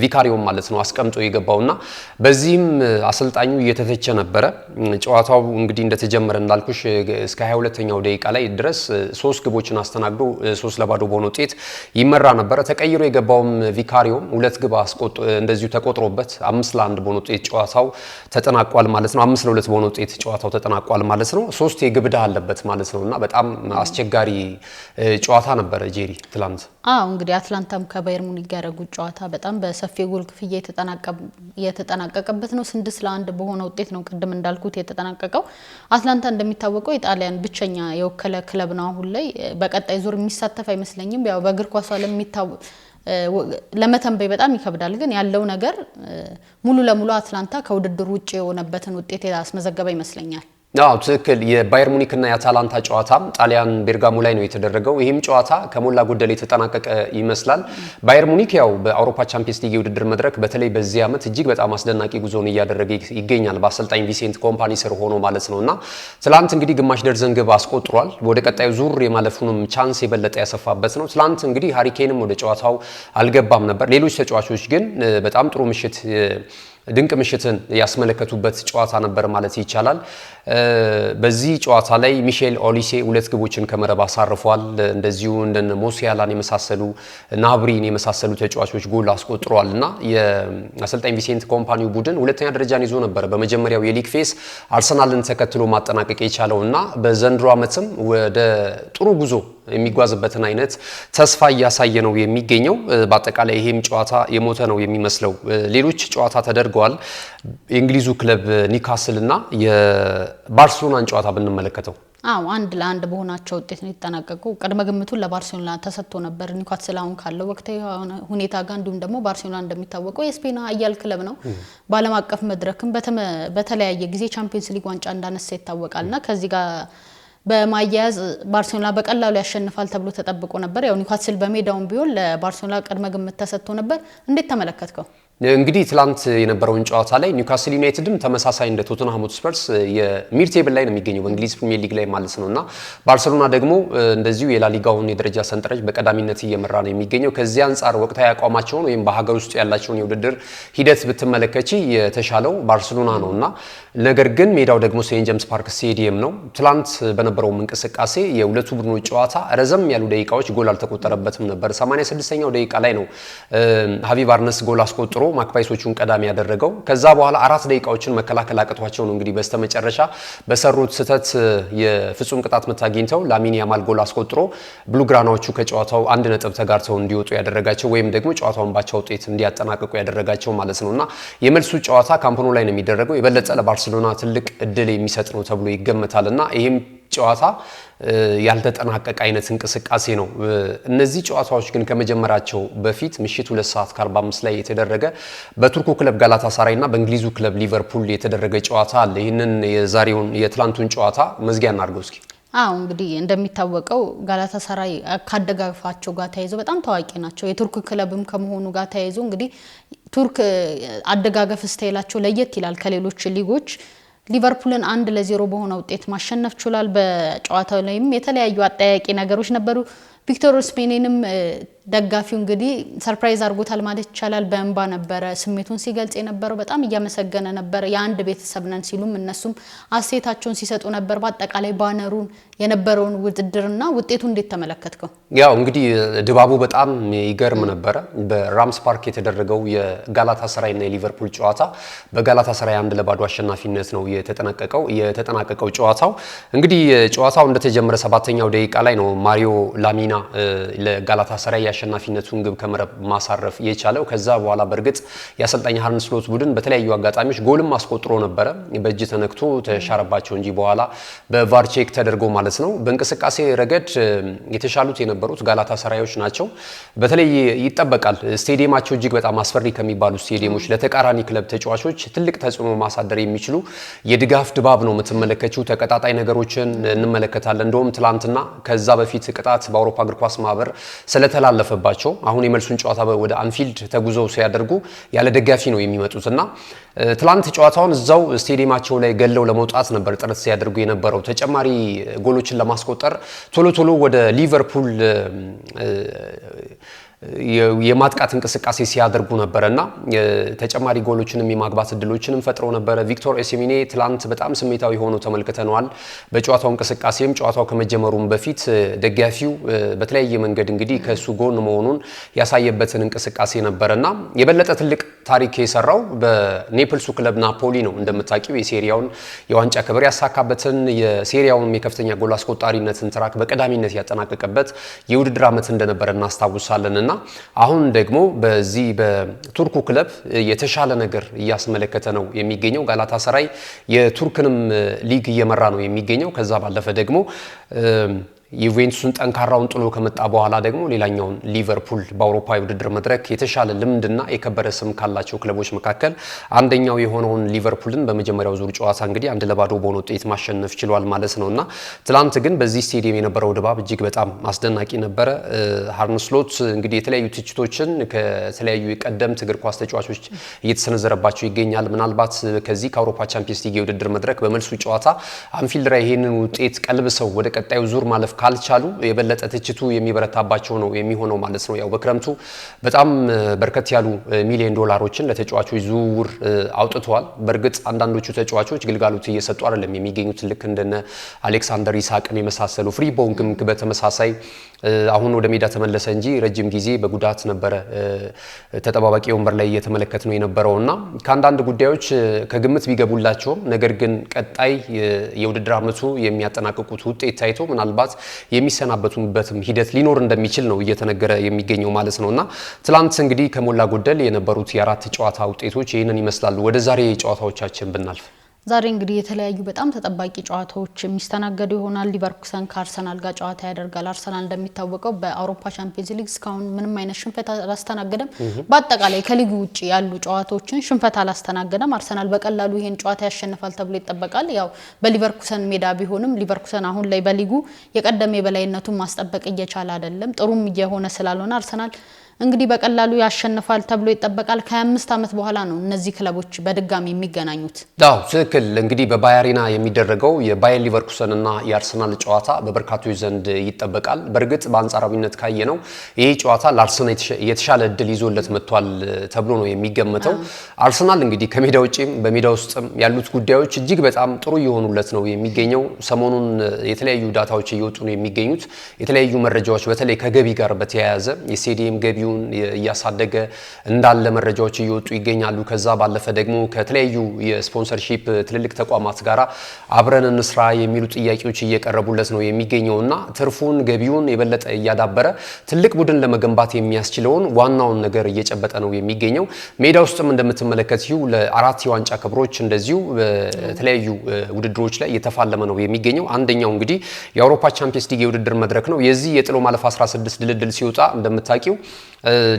ቪካሪዮም ማለት ነው አስቀምጦ የገባውና በዚህም አሰልጣኙ እየተተቸ ነበረ። ጨዋታው እንግዲህ እንደተጀመረ እንዳልኩሽ እስከ 22ኛው ደቂቃ ላይ ድረስ 3 ግቦችን አስተናግዶ 3-0 በሆነ ውጤት ይመራ ነበረ። ተቀይሮ የገባውም ቪካሪዮም 2 ግብ እንደዚሁ ተቆጥሮበት 5-1 በሆነ ውጤት ጨዋታው ተጠናቋል ማለት ነው። 5-2 በሆነ ውጤት ጨዋታው ተጠናቋል ማለት ማለት ነው። 3 የግብ ዕዳ አለበት ማለት ነውና በጣም አስቸጋሪ ጨዋታ ነበረ ጄሪ ትላንት። እንግዲህ አትላንታም ከባየር ሙኒክ ጋር ያደረጉት ጨዋታ በጣም በሰፊ ጎል ክፍያ የተጠናቀቀበት ነው። 6-1 በሆነ ውጤት ነው ቅድም እንዳልኩት የተጠናቀቀው። አትላንታ እንደሚታወቀው የጣሊያን ብቸኛ የወከለ ክለብ ነው። አሁን ላይ በቀጣይ ዙር የሚሳተፍ አይመስለኝም። ያው በእግር ኳስ ዓለም ለመተንበይ በጣም ይከብዳል። ግን ያለው ነገር ሙሉ ለሙሉ አትላንታ ከውድድሩ ውጪ የሆነበትን ውጤት ያስመዘገበ ይመስለኛል። ትክክል። የባየር ሙኒክ እና የአታላንታ ጨዋታ ጣሊያን ቤርጋሞ ላይ ነው የተደረገው። ይህም ጨዋታ ከሞላ ጎደል የተጠናቀቀ ይመስላል። ባየር ሙኒክ ያው በአውሮፓ ቻምፒየንስ ሊግ የውድድር መድረክ በተለይ በዚህ ዓመት እጅግ በጣም አስደናቂ ጉዞን እያደረገ ይገኛል በአሰልጣኝ ቪሴንት ኮምፓኒ ስር ሆኖ ማለት ነውና ትላንት እንግዲህ ግማሽ ደርዘን ግብ አስቆጥሯል። ወደ ቀጣዩ ዙር የማለፉንም ቻንስ የበለጠ ያሰፋበት ነው። ትላንት እንግዲህ ሃሪ ኬንም ወደ ጨዋታው አልገባም ነበር። ሌሎች ተጫዋቾች ግን በጣም ጥሩ ምሽት ድንቅ ምሽትን ያስመለከቱበት ጨዋታ ነበር ማለት ይቻላል። በዚህ ጨዋታ ላይ ሚሼል ኦሊሴ 2 ግቦችን ከመረብ አሳርፏል። እንደዚሁ እንደነ ሞሲያላን የመሳሰሉ ናብሪን የመሳሰሉ ተጫዋቾች ጎል አስቆጥረዋልና የአሰልጣኝ ቪሴንት ኮምፓኒው ቡድን ሁለተኛ ደረጃን ይዞ ነበር በመጀመሪያው የሊግ ፌስ አርሰናልን ተከትሎ ማጠናቀቅ የቻለውና በዘንድሮ ዓመትም ወደ ጥሩ ጉዞ የሚጓዝበትን አይነት ተስፋ እያሳየ ነው የሚገኘው። በአጠቃላይ ይሄም ጨዋታ የሞተ ነው የሚመስለው። ሌሎች ጨዋታ ተደርገዋል። የእንግሊዙ ክለብ ኒውካስል እና የባርሴሎናን ጨዋታ ብንመለከተው 1-1 በሆናቸው ውጤት ነው የተጠናቀቀው። ቅድመ ግምቱን ለባርሴሎና ተሰጥቶ ነበር። ኒውካስል አሁን ካለው ወቅታዊ ሁኔታ ጋር እንዲሁም ደግሞ ባርሴሎና እንደሚታወቀው የስፔን ኃያል ክለብ ነው። በዓለም አቀፍ መድረክም በተለያየ ጊዜ ቻምፒየንስ ሊግ ዋንጫ እንዳነሳ ይታወቃልና ከዚህ ጋር በማያያዝ ባርሴሎና በቀላሉ ያሸንፋል ተብሎ ተጠብቆ ነበር። ያው ኒውካስል በሜዳውም ቢሆን ለባርሴሎና ቅድመ ግምት ተሰጥቶ ነበር። እንዴት ተመለከትከው? እንግዲህ ትላንት የነበረውን ጨዋታ ላይ ኒውካስል ዩናይትድም ተመሳሳይ እንደ ቶተንሃም ሆትስፐርስ የሚድ ቴብል ላይ ነው የሚገኘው በእንግሊዝ ፕሪሚየር ሊግ ላይ ማለት ነውና ባርሴሎና ደግሞ እንደዚሁ የላሊጋውን የደረጃ ሰንጠረዥ በቀዳሚነት እየመራ ነው የሚገኘው። ከዚህ አንጻር ወቅታዊ አቋማቸውን ወይም በሀገር ውስጥ ያላቸውን የውድድር ሂደት ብትመለከቺ የተሻለው ባርሴሎና ነውና ነገር ግን ሜዳው ደግሞ ሴንት ጄምስ ፓርክ ስቴዲየም ነው። ትላንት በነበረው እንቅስቃሴ የሁለቱ ቡድኖች ጨዋታ ረዘም ያሉ ደቂቃዎች ጎል አልተቆጠረበትም ነበር። 86ኛው ደቂቃ ላይ ነው ሃቪ ባርነስ ጎል አስቆጥሮ ማክባይሶቹን ቀዳሚ ያደረገው። ከዛ በኋላ 4 ደቂቃዎችን መከላከል አቅቷቸው ነው እንግዲህ በስተመጨረሻ በሰሩት ስህተት የፍጹም ቅጣት ምት አግኝተው ላሚን ያማል ጎል አስቆጥሮ ብሉግራናዎቹ ከጨዋታው 1 ነጥብ ተጋርተው እንዲወጡ ያደረጋቸው ወይም ደግሞ ጨዋታውን ባቻ ውጤት እንዲያጠናቅቁ ያደረጋቸው ማለት ነውና የመልሱ ጨዋታ ካምፕ ኑ ላይ ነው የሚደረገው። የበለጠ ለባርሴሎና ትልቅ እድል የሚሰጥ ነው ተብሎ ይገመታልና ይሄም ጨዋታ ያልተጠናቀቀ አይነት እንቅስቃሴ ነው። እነዚህ ጨዋታዎች ግን ከመጀመራቸው በፊት ምሽት 2:45 ላይ የተደረገ በቱርኩ ክለብ ጋላታሳራይ እና በእንግሊዙ ክለብ ሊቨርፑል የተደረገ ጨዋታ አለ። ይህንን የዛሬውን የትላንቱን ጨዋታ መዝጊያ እናድርገው እስኪ። እንግዲህ እንደሚታወቀው ጋላታሳራይ ካደጋፋቸው ጋር ተያይዞ በጣም ታዋቂ ናቸው። የቱርክ ክለብም ከመሆኑ ጋር ተያይዞ እንግዲህ ቱርክ አደጋገፍ ስታይላቸው ለየት ይላል ከሌሎች ሊጎች። ሊቨርፑልን 1-0 በሆነ ውጤት ማሸነፍ ችሏል። በጨዋታው ላይም የተለያዩ አጠያቂ ነገሮች ነበሩ። ቪክቶር ኦስሜንንም ደጋፊው እንግዲህ ሰርፕራይዝ አድርጎታል ማለት ይቻላል። በእንባ ነበረ ስሜቱን ሲገልጽ የነበረው። በጣም እያመሰገነ ነበር። የአንድ ቤተሰብ ነን ሲሉም እነሱም አስተያየታቸውን ሲሰጡ ነበር። በአጠቃላይ ባነሩን የነበረውን ውድድርና ውጤቱ እንዴት ተመለከትከው? ያው እንግዲህ ድባቡ በጣም ይገርም ነበረ። በራምስ ፓርክ የተደረገው የጋላታሳራይ እና የሊቨርፑል ጨዋታ በጋላታሳራይ 1-0 አሸናፊነት ነው የተጠናቀቀው ጨዋታው። እንግዲህ ጨዋታው እንደተጀመረ 7ኛው ደቂቃ ላይ ነው ማሪዮ ላሚና ለጋላታሳራይ የአሸናፊነቱን ግብ ከመረብ ማሳረፍ የቻለው። ከዛ በኋላ በእርግጥ የአሰልጣኝ አርነ ስሎት ቡድን በተለያዩ አጋጣሚዎች ጎልም አስቆጥሮ ነበረ። በእጅ ተነክቶ ተሻረባቸው እንጂ በኋላ በቫር ቼክ ተደርጎ ማለት ነው። በእንቅስቃሴ ረገድ የተሻሉት የነበሩት ጋላታሳራዮች ናቸው። በተለይ ይጠበቃል ስቴዲየማቸው እጅግ በጣም አስፈሪ ከሚባሉ ስቴዲየሞች ለተቃራኒ ክለብ ተጫዋቾች ትልቅ ተጽዕኖ ማሳደር የሚችሉ የድጋፍ ድባብ ነው የምትመለከቱት። ተቀጣጣይ ነገሮችን እንመለከታለን። እንደውም ትላንትና ከዛ በፊት ቅጣት በአውሮፓ እግር ኳስ ማህበር ስለተላለፈባቸው አሁን የመልሱን ጨዋታ ወደ አንፊልድ ተጉዘው ሲያደርጉ ያለ ደጋፊ ነው የሚመጡትና ትላንት ጨዋታውን እዛው ስቴዲየማቸው ላይ ገለው ለመውጣት ነበር ጥረት ሲያደርጉ የነበረው። ተጨማሪ ጎሎችን ለማስቆጠር ቶሎ ወደ ሊቨርፑል የማጥቃት እንቅስቃሴ ሲያደርጉ ነበርና ተጨማሪ ጎሎችንም የማግባት እድሎችንም ፈጥረው ነበር። ቪክቶር ኦሲሜን ትላንት በጣም ስሜታዊ ሆኖ ተመልክተናል። በጨዋታው እንቅስቃሴም ጨዋታው ከመጀመሩም በፊት ደጋፊው በተለያየ መንገድ እንግዲህ ከሱ ጎን መሆኑን ያሳየበትን እንቅስቃሴ ነበርና የበለጠ ትልቅ ታሪክ የሰራው በኔፕልሱ ክለብ ናፖሊ ነው። እንደምታውቂው የሴሪያውን የዋንጫ ክብር ያሳካበትን የሴሪያውን የከፍተኛ ጎል አስቆጣሪነትን ትራክ በቀዳሚነት ያጠናቀቀበት የውድድር ዓመት እንደነበረ እናስታውሳለን። አሁን ደግሞ በዚህ በቱርኩ ክለብ የተሻለ ነገር እያስመለከተ ነው የሚገኘው። ጋላታሳራይ የቱርክንም ሊግ እየመራ ነው የሚገኘው። ከዛ ባለፈ ደግሞ ዩቬንቱስን ጠንካራውን ጥሎ ከመጣ በኋላ ደግሞ ሌላኛውን ሊቨርፑል በአውሮፓ የውድድር መድረክ የተሻለ ልምድና የከበረ ስም ካላቸው ክለቦች መካከል አንደኛው የሆነውን ሊቨርፑልን በመጀመሪያው ዙር ጨዋታ እንግዲህ 1-0 በሆነ ውጤት ማሸነፍ ችሏል ማለት ነውና ትላንት ግን በዚህ ስቴዲየም የነበረው ድባብ እጅግ በጣም አስደናቂ ነበረ። አርነ ስሎት እንግዲህ የተለያዩ ትችቶችን ከተለያዩ የቀደምት እግር ኳስ ተጫዋቾች እየተሰነዘረባቸው ይገኛል። ምናልባት ከዚህ ከአውሮፓ ቻምፒየንስ ሊግ የውድድር መድረክ በመልሱ ጨዋታ አንፊልድ ላይ ይሄንን ውጤት ቀልብሰው ወደ ቀጣዩ ዙር ማለፍ ካልቻሉ የበለጠ ትችቱ የሚበረታባቸው ነው የሚሆነው ማለት ነው። ያው በክረምቱ በጣም በርከት ያሉ ሚሊዮን ዶላሮችን ለተጫዋቾች ዝውውር አውጥተዋል። በእርግጥ አንዳንዶቹ ተጫዋቾች ግልጋሎት እየሰጡ አይደለም የሚገኙት ልክ እንደነ አሌክሳንደር ኢሳቅን የመሳሰሉ ፍሪቦንግም በተመሳሳይ አሁን ወደ ሜዳ ተመለሰ እንጂ ረጅም ጊዜ በጉዳት ነበረ ተጠባባቂ ወንበር ላይ እየተመለከት ነው የነበረውና ከአንዳንድ ጉዳዮች ከግምት ቢገቡላቸውም ነገር ግን ቀጣይ የውድድር ዓመቱ የሚያጠናቅቁት ውጤት ታይቶ ምናልባት የሚሰናበቱበትም ሂደት ሊኖር እንደሚችል ነው እየተነገረ የሚገኘው ማለት ነውና ትላንት እንግዲህ ከሞላ ጎደል የነበሩት የአራት ጨዋታ ውጤቶች ይህንን ይመስላሉ። ወደ ዛሬ ጨዋታዎቻችን ብናልፍ ዛሬ እንግዲህ የተለያዩ በጣም ተጠባቂ ጨዋታዎች የሚስተናገዱ ይሆናል። ሊቨርኩሰን ከአርሰናል ጋር ጨዋታ ያደርጋል። አርሰናል እንደሚታወቀው በአውሮፓ ቻምፒየንስ ሊግ እስካሁን ምንም አይነት ሽንፈት አላስተናገደም። በአጠቃላይ ከሊጉ ውጪ ያሉ ጨዋታዎችን ሽንፈት አላስተናገደም። አርሰናል በቀላሉ ይሄን ጨዋታ ያሸንፋል ተብሎ ይጠበቃል። ያው በሊቨርኩሰን ሜዳ ቢሆንም ሊቨርኩሰን አሁን ላይ በሊጉ የቀደመ የበላይነቱን ማስጠበቅ እየቻለ አይደለም። ጥሩም እየሆነ ስላልሆነ አርሰናል እንግዲህ በቀላሉ ያሸንፋል ተብሎ ይጠበቃል። ከ25 ዓመት በኋላ ነው እነዚህ ክለቦች በድጋሚ የሚገናኙት። አዎ ትክክል። እንግዲህ በባየሪና የሚደረገው የባየር ሊቨርኩሰን እና የአርሰናል ጨዋታ በበርካቶች ዘንድ ይጠበቃል። በእርግጥ በአንጻራዊነት ካየነው ይሄ ጨዋታ ለአርሰናል የተሻለ እድል ይዞለት መጥቷል ተብሎ ነው የሚገመተው። አርሰናል እንግዲህ ከሜዳ ውጪም በሜዳ ውስጥም ያሉት ጉዳዮች እጅግ በጣም ጥሩ እየሆኑለት ነው የሚገኘው። ሰሞኑን የተለያዩ ዳታዎች እየወጡ ነው የሚገኙት። የተለያዩ መረጃዎች በተለይ ከገቢ ጋር በተያያዘ የስቴዲየም ገቢ እያሳደገ እንዳለ መረጃዎች እየወጡ ይገኛሉ። ከዛ ባለፈ ደግሞ ከተለያዩ የስፖንሰርሺፕ ትልልቅ ተቋማት ጋር አብረን እንስራ የሚሉ ጥያቄዎች እየቀረቡለት ነው የሚገኘውና ትርፉን ገቢውን የበለጠ እያዳበረ ትልቅ ቡድን ለመገንባት የሚያስችለውን ዋናውን ነገር እየጨበጠ ነው የሚገኘው። ሜዳ ውስጥም እንደምትመለከቱው ለአራት የዋንጫ ክብሮች እንደዚሁ በተለያዩ ውድድሮች ላይ እየተፋለመ ነው የሚገኘው። አንደኛው እንግዲህ የአውሮፓ ቻምፒየንስ ሊግ የውድድር መድረክ ነው። የዚህ የጥሎ ማለፍ 16 ድልድል ሲወጣ እንደምታውቂው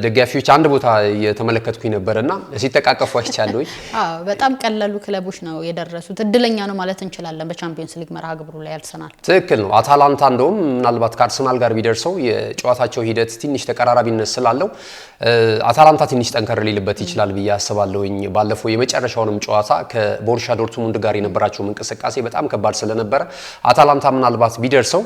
ደጋፊዎች አንድ ቦታ የተመለከትኩኝ ነበርና ሲተቃቀፉ አይቻለሁ። በጣም ቀላሉ ክለቦች ነው የደረሱት። እድለኛ ነው ማለት እንችላለን በቻምፒየንስ ሊግ መርሃ ግብሩ ላይ አርሰናል። ትክክል ነው። አታላንታ እንደውም ምናልባት ከአርሰናል ጋር ቢደርሰው የጨዋታቸው ሂደት ትንሽ ተቀራራቢነት ስላለው አታላንታ ትንሽ ጠንከር ሊልበት ይችላል ብዬ አስባለሁኝ። ባለፈው የመጨረሻውንም ጨዋታ ከቦሩሲያ ዶርትሙንድ ጋር የነበራቸው እንቅስቃሴ በጣም ከባድ ስለነበረ አታላንታ ምናልባት ቢደርሰው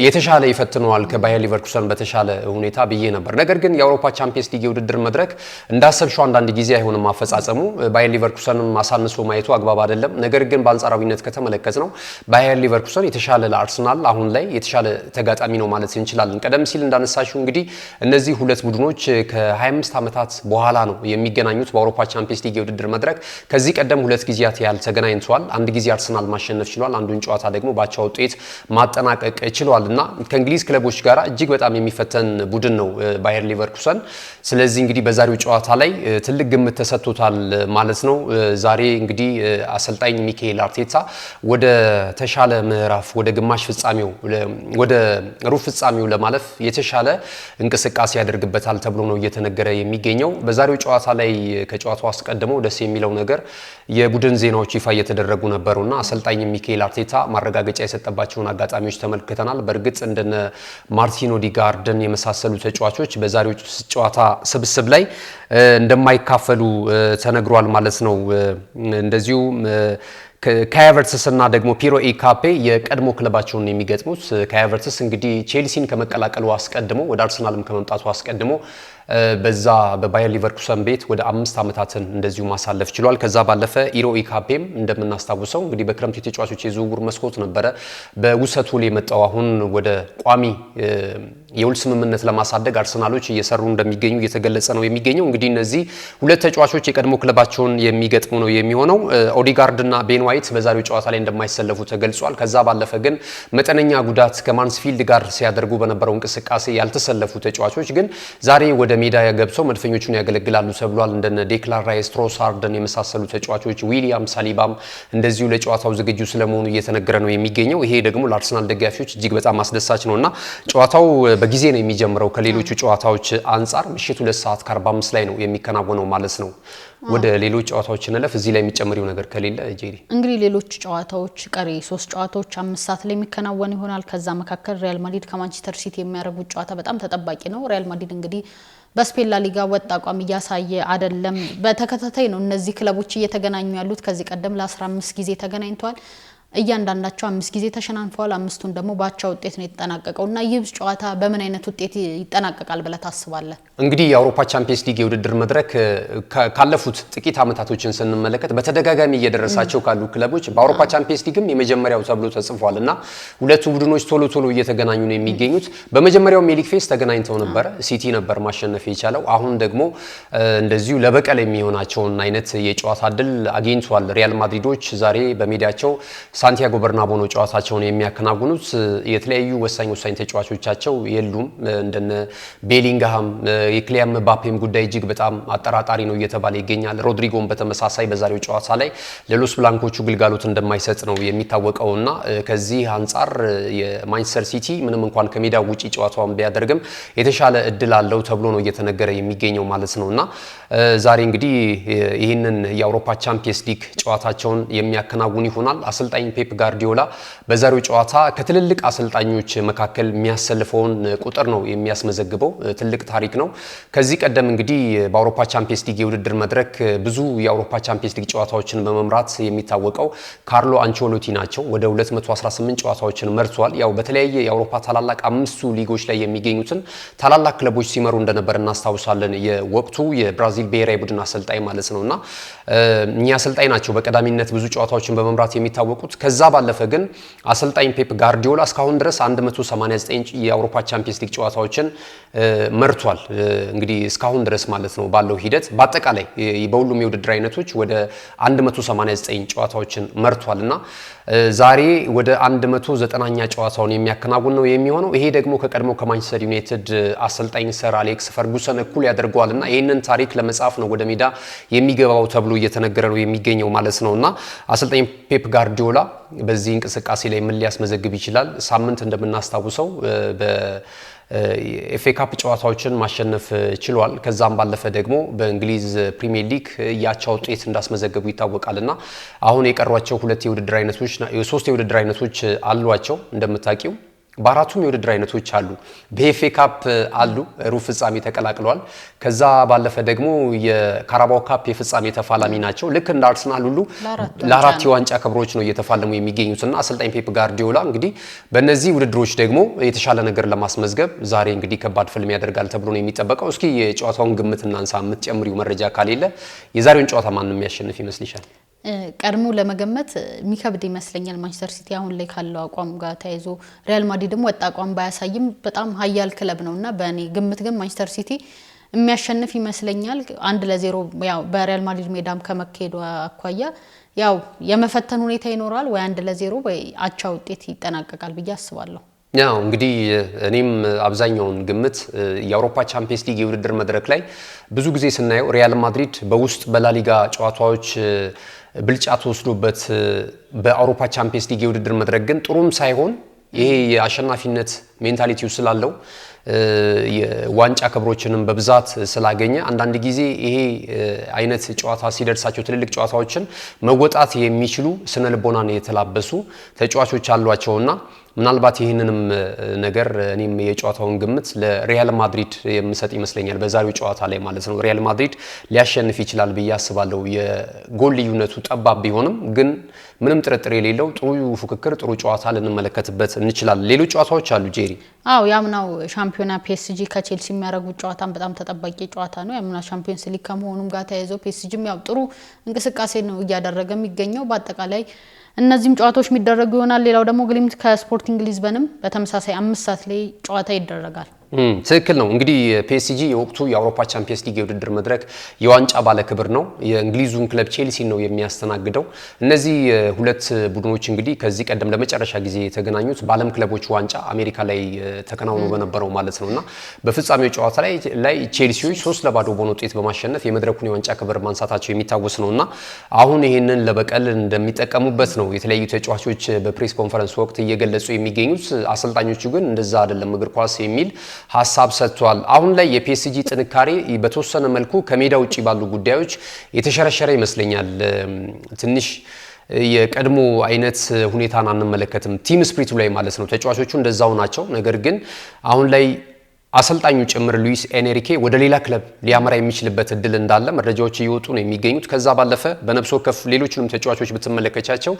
የተሻለ ይፈትነዋል ከባየር ሊቨርኩሰን በተሻለ ሁኔታ ብዬ ነበር። ነገር ግን የአውሮፓ ቻምፒየንስ ሊግ የውድድር መድረክ እንዳሰብሽው አንዳንድ ጊዜ አይሆንም አፈጻጸሙ። ባየር ሊቨርኩሰንም ማሳንሶ ማየቱ አግባብ አይደለም። ነገር ግን በአንጻራዊነት ከተመለከትነው ባየር ሊቨርኩሰን የተሻለ ለአርሰናል አሁን ላይ የተሻለ ተጋጣሚ ነው ማለት እንችላለን። ቀደም ሲል እንዳነሳሽው እንግዲህ እነዚህ ሁለት ቡድኖች ከ25 ዓመታት በኋላ ነው የሚገናኙት በአውሮፓ ቻምፒየንስ ሊግ የውድድር መድረክ። ከዚህ ቀደም ሁለት ጊዜያት ያህል ተገናኝተዋል። አንድ ጊዜ አርሰናል ማሸነፍ ችሏል፣ አንዱን ጨዋታ ደግሞ ባቻ ውጤት ማጠናቀቅ ችሏልና ከእንግሊዝ ክለቦች ጋር እጅግ በጣም የሚፈተን ቡድን ነው ባየር ሊቨርኩሰን። ስለዚህ እንግዲህ በዛሬው ጨዋታ ላይ ትልቅ ግምት ተሰጥቶታል ማለት ነው። ዛሬ እንግዲህ አሰልጣኝ ሚካኤል አርቴታ ወደ ተሻለ ምዕራፍ ወደ ግማሽ ፍጻሜው ወደ ሩብ ፍጻሜው ለማለፍ የተሻለ እንቅስቃሴ ያደርግበታል ተብሎ ነው እየተነገረ የሚገኘው። በዛሬው ጨዋታ ላይ ከጨዋታው አስቀድሞ ደስ የሚለው ነገር የቡድን ዜናዎች ይፋ እየተደረጉ ነበሩና አሰልጣኝ ሚካኤል አርቴታ ማረጋገጫ የሰጠባቸውን አጋጣሚዎች ተመልክተናል። በእርግጥ እንደነ ማርቲን ኦዲጋርድን የመሳሰሉ ተጫዋቾች በዛሬው ጨዋታ ስብስብ ላይ እንደማይካፈሉ ተነግሯል ማለት ነው። እንደዚሁ ካይ ሃቨርትስ እና ደግሞ ፒሮ ኢካፔ የቀድሞ ክለባቸውን የሚገጥሙት። ካይ ሃቨርትስ እንግዲህ ቼልሲን ከመቀላቀሉ አስቀድሞ ወደ አርሰናልም ከመምጣቱ አስቀድሞ በዛ በባየር ሊቨርኩሰን ቤት ወደ 5 ዓመታትን እንደዚሁ ማሳለፍ ችሏል። ከዛ ባለፈ ኢሮ ኢካፔም እንደምናስታውሰው እንግዲህ በክረምቱ የተጫዋቾች የዝውውር መስኮት ነበረ በውሰት ውል የመጣው። አሁን ወደ ቋሚ የውል ስምምነት ለማሳደግ አርሰናሎች እየሰሩ እንደሚገኙ እየተገለጸ ነው የሚገኘው። እንግዲህ እነዚህ ሁለት ተጫዋቾች የቀድሞ ክለባቸውን የሚገጥሙ ነው የሚሆነው። ኦዲጋርድ እና ቤን ዋይት በዛሬው ጨዋታ ላይ እንደማይሰለፉ ተገልጿል። ከዛ ባለፈ ግን መጠነኛ ጉዳት ከማንስፊልድ ጋር ሲያደርጉ በነበረው እንቅስቃሴ ያልተሰለፉ ተጫዋቾች ግን ዛሬ ወደ ሜዳ ገብተው መድፈኞቹን ያገለግላሉ ተብሏል። እንደነ ዴክላን ራይስ፣ ትሮሳርድን የመሳሰሉ ተጫዋቾች ዊሊያም ሳሊባም እንደዚሁ ለጨዋታው ዝግጁ ስለመሆኑ እየተነገረ ነው የሚገኘው። ይሄ ደግሞ ለአርሰናል ደጋፊዎች እጅግ በጣም አስደሳች ነውና ጨዋታው በጊዜ ነው የሚጀምረው። ከሌሎቹ ጨዋታዎች አንጻር ምሽት 2:45 ላይ ነው የሚከናወነው ማለት ነው። ወደ ሌሎች ጨዋታዎች እንለፍ። እዚህ ላይ የሚጨምሪው ነገር ከሌለ ጄሪ። እንግዲህ ሌሎች ጨዋታዎች ቀሪ 3 ጨዋታዎች 5 ሰዓት ላይ የሚከናወን ይሆናል። ከዛ መካከል ሪያል ማድሪድ ከማንቸስተር ሲቲ የሚያደርጉት ጨዋታ በጣም ተጠባቂ ነው። ሪያል ማድሪድ እንግዲህ በስፔን ላ ሊጋ ወጥ አቋም እያሳየ አይደለም። በተከታታይ ነው እነዚህ ክለቦች እየተገናኙ ያሉት። ከዚህ ቀደም ለ15 ጊዜ ተገናኝተዋል። እያንዳንዳቸው 5 ጊዜ ተሸናንፈዋል። 5ቱን ደግሞ ባቻ ውጤት ነው የተጠናቀቀውና ይህ ጨዋታ በምን አይነት ውጤት ይጠናቀቃል ብለ ታስባለህ? እንግዲህ የአውሮፓ ቻምፒየንስ ሊግ የውድድር መድረክ ካለፉት ጥቂት አመታቶችን ስንመለከት በተደጋጋሚ እየደረሳቸው ካሉ ክለቦች በአውሮፓ ቻምፒየንስ ሊግም የመጀመሪያው ተብሎ ተጽፏልና ሁለቱ ቡድኖች ቶሎ ቶሎ እየተገናኙ ነው የሚገኙት። በመጀመሪያው ሜሊክ ፌስ ተገናኝተው ነበር። ሲቲ ነበር ማሸነፍ የቻለው። አሁን ደግሞ እንደዚሁ ለበቀል የሚሆናቸውን አይነት የጨዋታ ድል አግኝቷል። ሪያል ማድሪዶች ዛሬ በሜዳቸው ሳንቲያጎ በርናቦ ነው ጨዋታቸውን የሚያከናውኑት። የተለያዩ ወሳኝ ተጫዋቾቻቸው የሉም። እንደነ ቤሊንግሃም የክሊያም ምባፔም ጉዳይ እጅግ በጣም አጠራጣሪ ነው እየተባለ ይገኛል። ሮድሪጎም በተመሳሳይ በዛሬው ጨዋታ ላይ ለሎስ ብላንኮቹ ግልጋሎት እንደማይሰጥ ነው የሚታወቀውና ከዚህ አንጻር የማንቸስተር ሲቲ ምንም እንኳን ከሜዳው ውጪ ጨዋታውን ቢያደርግም የተሻለ እድል አለው ተብሎ ነው እየተነገረ የሚገኘው ማለት ነውና ዛሬ እንግዲህ ይህንን የአውሮፓ ቻምፒየንስ ሊግ ጨዋታቸውን የሚያከናውን ይሆናል። አሰልጣኝ ፔፕ ጋርዲዮላ በዛሬው ጨዋታ ከትልልቅ አሰልጣኞች መካከል የሚያሰልፈውን ቁጥር ነው የሚያስመዘግበው። ትልቅ ታሪክ ነው። ከዚህ ቀደም እንግዲህ በአውሮፓ ቻምፒየንስ ሊግ የውድድር መድረክ ብዙ የአውሮፓ ቻምፒየንስ ሊግ ጨዋታዎችን በመምራት የሚታወቀው ካርሎ አንቸሎቲ ናቸው። ወደ 218 ጨዋታዎችን መርቷል። ያው በተለያየ የአውሮፓ ታላላቅ 5 ሊጎች ላይ የሚገኙትን ታላላቅ ክለቦች ሲመሩ እንደነበር እናስታውሳለን። የወቅቱ የብራዚል ብሔራዊ ቡድን አሰልጣኝ ማለት ነውና እኛ አሰልጣኝ ናቸው በቀዳሚነት ብዙ ጨዋታዎችን በመምራት የሚታወቁት። ከዛ ባለፈ ግን አሰልጣኝ ፔፕ ጋርዲዮላ እስካሁን ድረስ 189 የአውሮፓ ቻምፒየንስ ሊግ ጨዋታዎችን መርቷል። እንግዲህ እስካሁን ድረስ ማለት ነው ባለው ሂደት በአጠቃላይ በሁሉም የውድድር አይነቶች ወደ 189 ጨዋታዎችን መርቷልና ዛሬ ወደ 190ኛ ጨዋታውን የሚያከናውን ነው የሚሆነው። ይሄ ደግሞ ከቀድሞ ከማንቸስተር ዩናይትድ አሰልጣኝ ሰር አሌክስ ፈርጉሰን እኩል ያደርገዋልና ይህንን ታሪክ ለመጻፍ ነው ወደ ሜዳ የሚገባው ተብሎ እየተነገረ ነው የሚገኘው ማለት ነውና አሰልጣኝ ፔፕ ጋርዲዮላ በዚህ እንቅስቃሴ ላይ ምን ሊያስመዘግብ ይችላል? ሳምንት እንደምናስታውሰው ኤፍኤ ካፕ ጨዋታዎችን ማሸነፍ ችሏል። ከዛም ባለፈ ደግሞ በእንግሊዝ ፕሪሚየር ሊግ ያቻ ውጤት እንዳስመዘገቡ ይታወቃልና አሁን የቀሯቸው 2 የውድድር አይነቶች 3 የውድድር አይነቶች አሏቸው እንደምታውቂው በአራቱም የውድድር አይነቶች አሉ። በኤፍኤ ካፕ አሉ ሩብ ፍጻሜ ተቀላቅለዋል። ከዛ ባለፈ ደግሞ የካራባኦ ካፕ የፍጻሜ ተፋላሚ ናቸው። ልክ እንደ አርሰናል ሁሉ ለአራት የዋንጫ ክብሮች ነው እየተፋለሙ የሚገኙትና አሰልጣኝ ፔፕ ጋርዲዮላ እንግዲህ በእነዚህ ውድድሮች ደግሞ የተሻለ ነገር ለማስመዝገብ ዛሬ እንግዲህ ከባድ ፍልም ያደርጋል ተብሎ ነው የሚጠበቀው። እስኪ የጨዋታውን ግምት እናንሳ። የምትጨምሪው መረጃ ካሌለ የዛሬውን ጨዋታ ማን የሚያሸንፍ ይመስልሻል? ቀድሞ ለመገመት የሚከብድ ይመስለኛል። ማንቸስተር ሲቲ አሁን ላይ ካለው አቋም ጋር ተያይዞ ሪያል ማድሪድ ደግሞ ወጣ አቋም ባያሳይም በጣም ሀያል ክለብ ነውና በእኔ ግምት ግን ማንቸስተር ሲቲ የሚያሸንፍ ይመስለኛል። 1-0 ያው በሪያል ማድሪድ ሜዳም ከመካሄዱ አኳያ ያው የመፈተን ሁኔታ ይኖራል። ወይ 1-0 ወይ አቻ ውጤት ይጠናቀቃል ብዬ አስባለሁ። ያው እንግዲህ እኔም አብዛኛውን ግምት የአውሮፓ ቻምፒየንስ ሊግ የውድድር መድረክ ላይ ብዙ ጊዜ ስናየው ሪያል ማድሪድ በውስጥ በላሊጋ ጨዋታዎች ብልጫ ተወስዶበት በአውሮፓ ቻምፒየንስ ሊግ የውድድር መድረክ ግን ጥሩም ሳይሆን ይሄ የአሸናፊነት ሜንታሊቲው ስላለው የዋንጫ ክብሮችንም በብዛት ስላገኘ አንዳንድ ጊዜ ይሄ አይነት ጨዋታ ሲደርሳቸው ትልልቅ ጨዋታዎችን መወጣት የሚችሉ ስነ ልቦናን የተላበሱ ተጫዋቾች አሏቸውና ምናልባት ይህንንም ነገር እኔም የጨዋታውን ግምት ለሪያል ማድሪድ የምሰጥ ይመስለኛል በዛሬው ጨዋታ ላይ ማለት ነው። ሪያል ማድሪድ ሊያሸንፍ ይችላል ብዬ አስባለሁ። የጎል ልዩነቱ ጠባብ ቢሆንም ግን ምንም ጥርጥር የሌለው ጥሩ ፉክክር ጥሩ ጨዋታ ልንመለከትበት እንችላለን። ሌሎች ጨዋታዎች አሉ ጄሪ። አዎ ያምናው ሻምፒዮና ፒኤስጂ ከቼልሲ የሚያደርጉት ጨዋታን በጣም ተጠባቂ ጨዋታ ነው። ያምናው ሻምፒዮንስ ሊግ ከመሆኑም ጋር ተያይዞ ፒኤስጂም ያው ጥሩ እንቅስቃሴ ነው እያደረገ የሚገኘው። በአጠቃላይ እነዚህም ጨዋታዎች የሚደረጉ ይሆናል። ሌላው ደግሞ ግሊምት ከስፖርቲንግ ሊዝበንም በተመሳሳይ 5 ሰዓት ላይ ጨዋታ ይደረጋል። ትክክል ነው። እንግዲህ ፒኤስጂ የወቅቱ የአውሮፓ ቻምፒየንስ ሊግ የውድድር መድረክ የዋንጫ ባለክብር ነው። የእንግሊዙን ክለብ ቼልሲ ነው የሚያስተናግደው። እነዚህ ሁለት ቡድኖች እንግዲህ ከዚህ ቀደም ለመጨረሻ ጊዜ የተገናኙት በዓለም ክለቦች ዋንጫ አሜሪካ ላይ ተከናውኖ በነበረው ማለት ነውና በፍጻሜው ጨዋታ ላይ ቼልሲዎች 3-0 በሆነ ውጤት በማሸነፍ የመድረኩን የዋንጫ ክብር ማንሳታቸው የሚታወስ ነውና አሁን ይሄንን ለበቀል እንደሚጠቀሙበት ነው የተለያዩ ተጫዋቾች በፕሬስ ኮንፈረንስ ወቅት እየገለጹ የሚገኙት። አሰልጣኞቹ ግን እንደዛ አይደለም እግር ኳስ የሚል ሐሳብ ሰጥቷል። አሁን ላይ የፒኤስጂ ጥንካሬ በተወሰነ መልኩ ከሜዳ ውጪ ባሉ ጉዳዮች የተሸረሸረ ይመስለኛል። ትንሽ የቀድሞ አይነት ሁኔታን አንመለከትም። ቲም ስፕሪቱ ላይ ማለት ነው። ተጫዋቾቹ እንደዛው ናቸው። ነገር ግን አሁን ላይ አሰልጣኙ ጭምር ሉዊስ ኤንሪኬ ወደ ሌላ ክለብ ሊያመራ የሚችልበት እድል እንዳለ መረጃዎች እየወጡ ነው የሚገኙት። ከዛ ባለፈ በነፍስ ወከፍ ሌሎችንም ተጫዋቾች ብትመለከቻቸው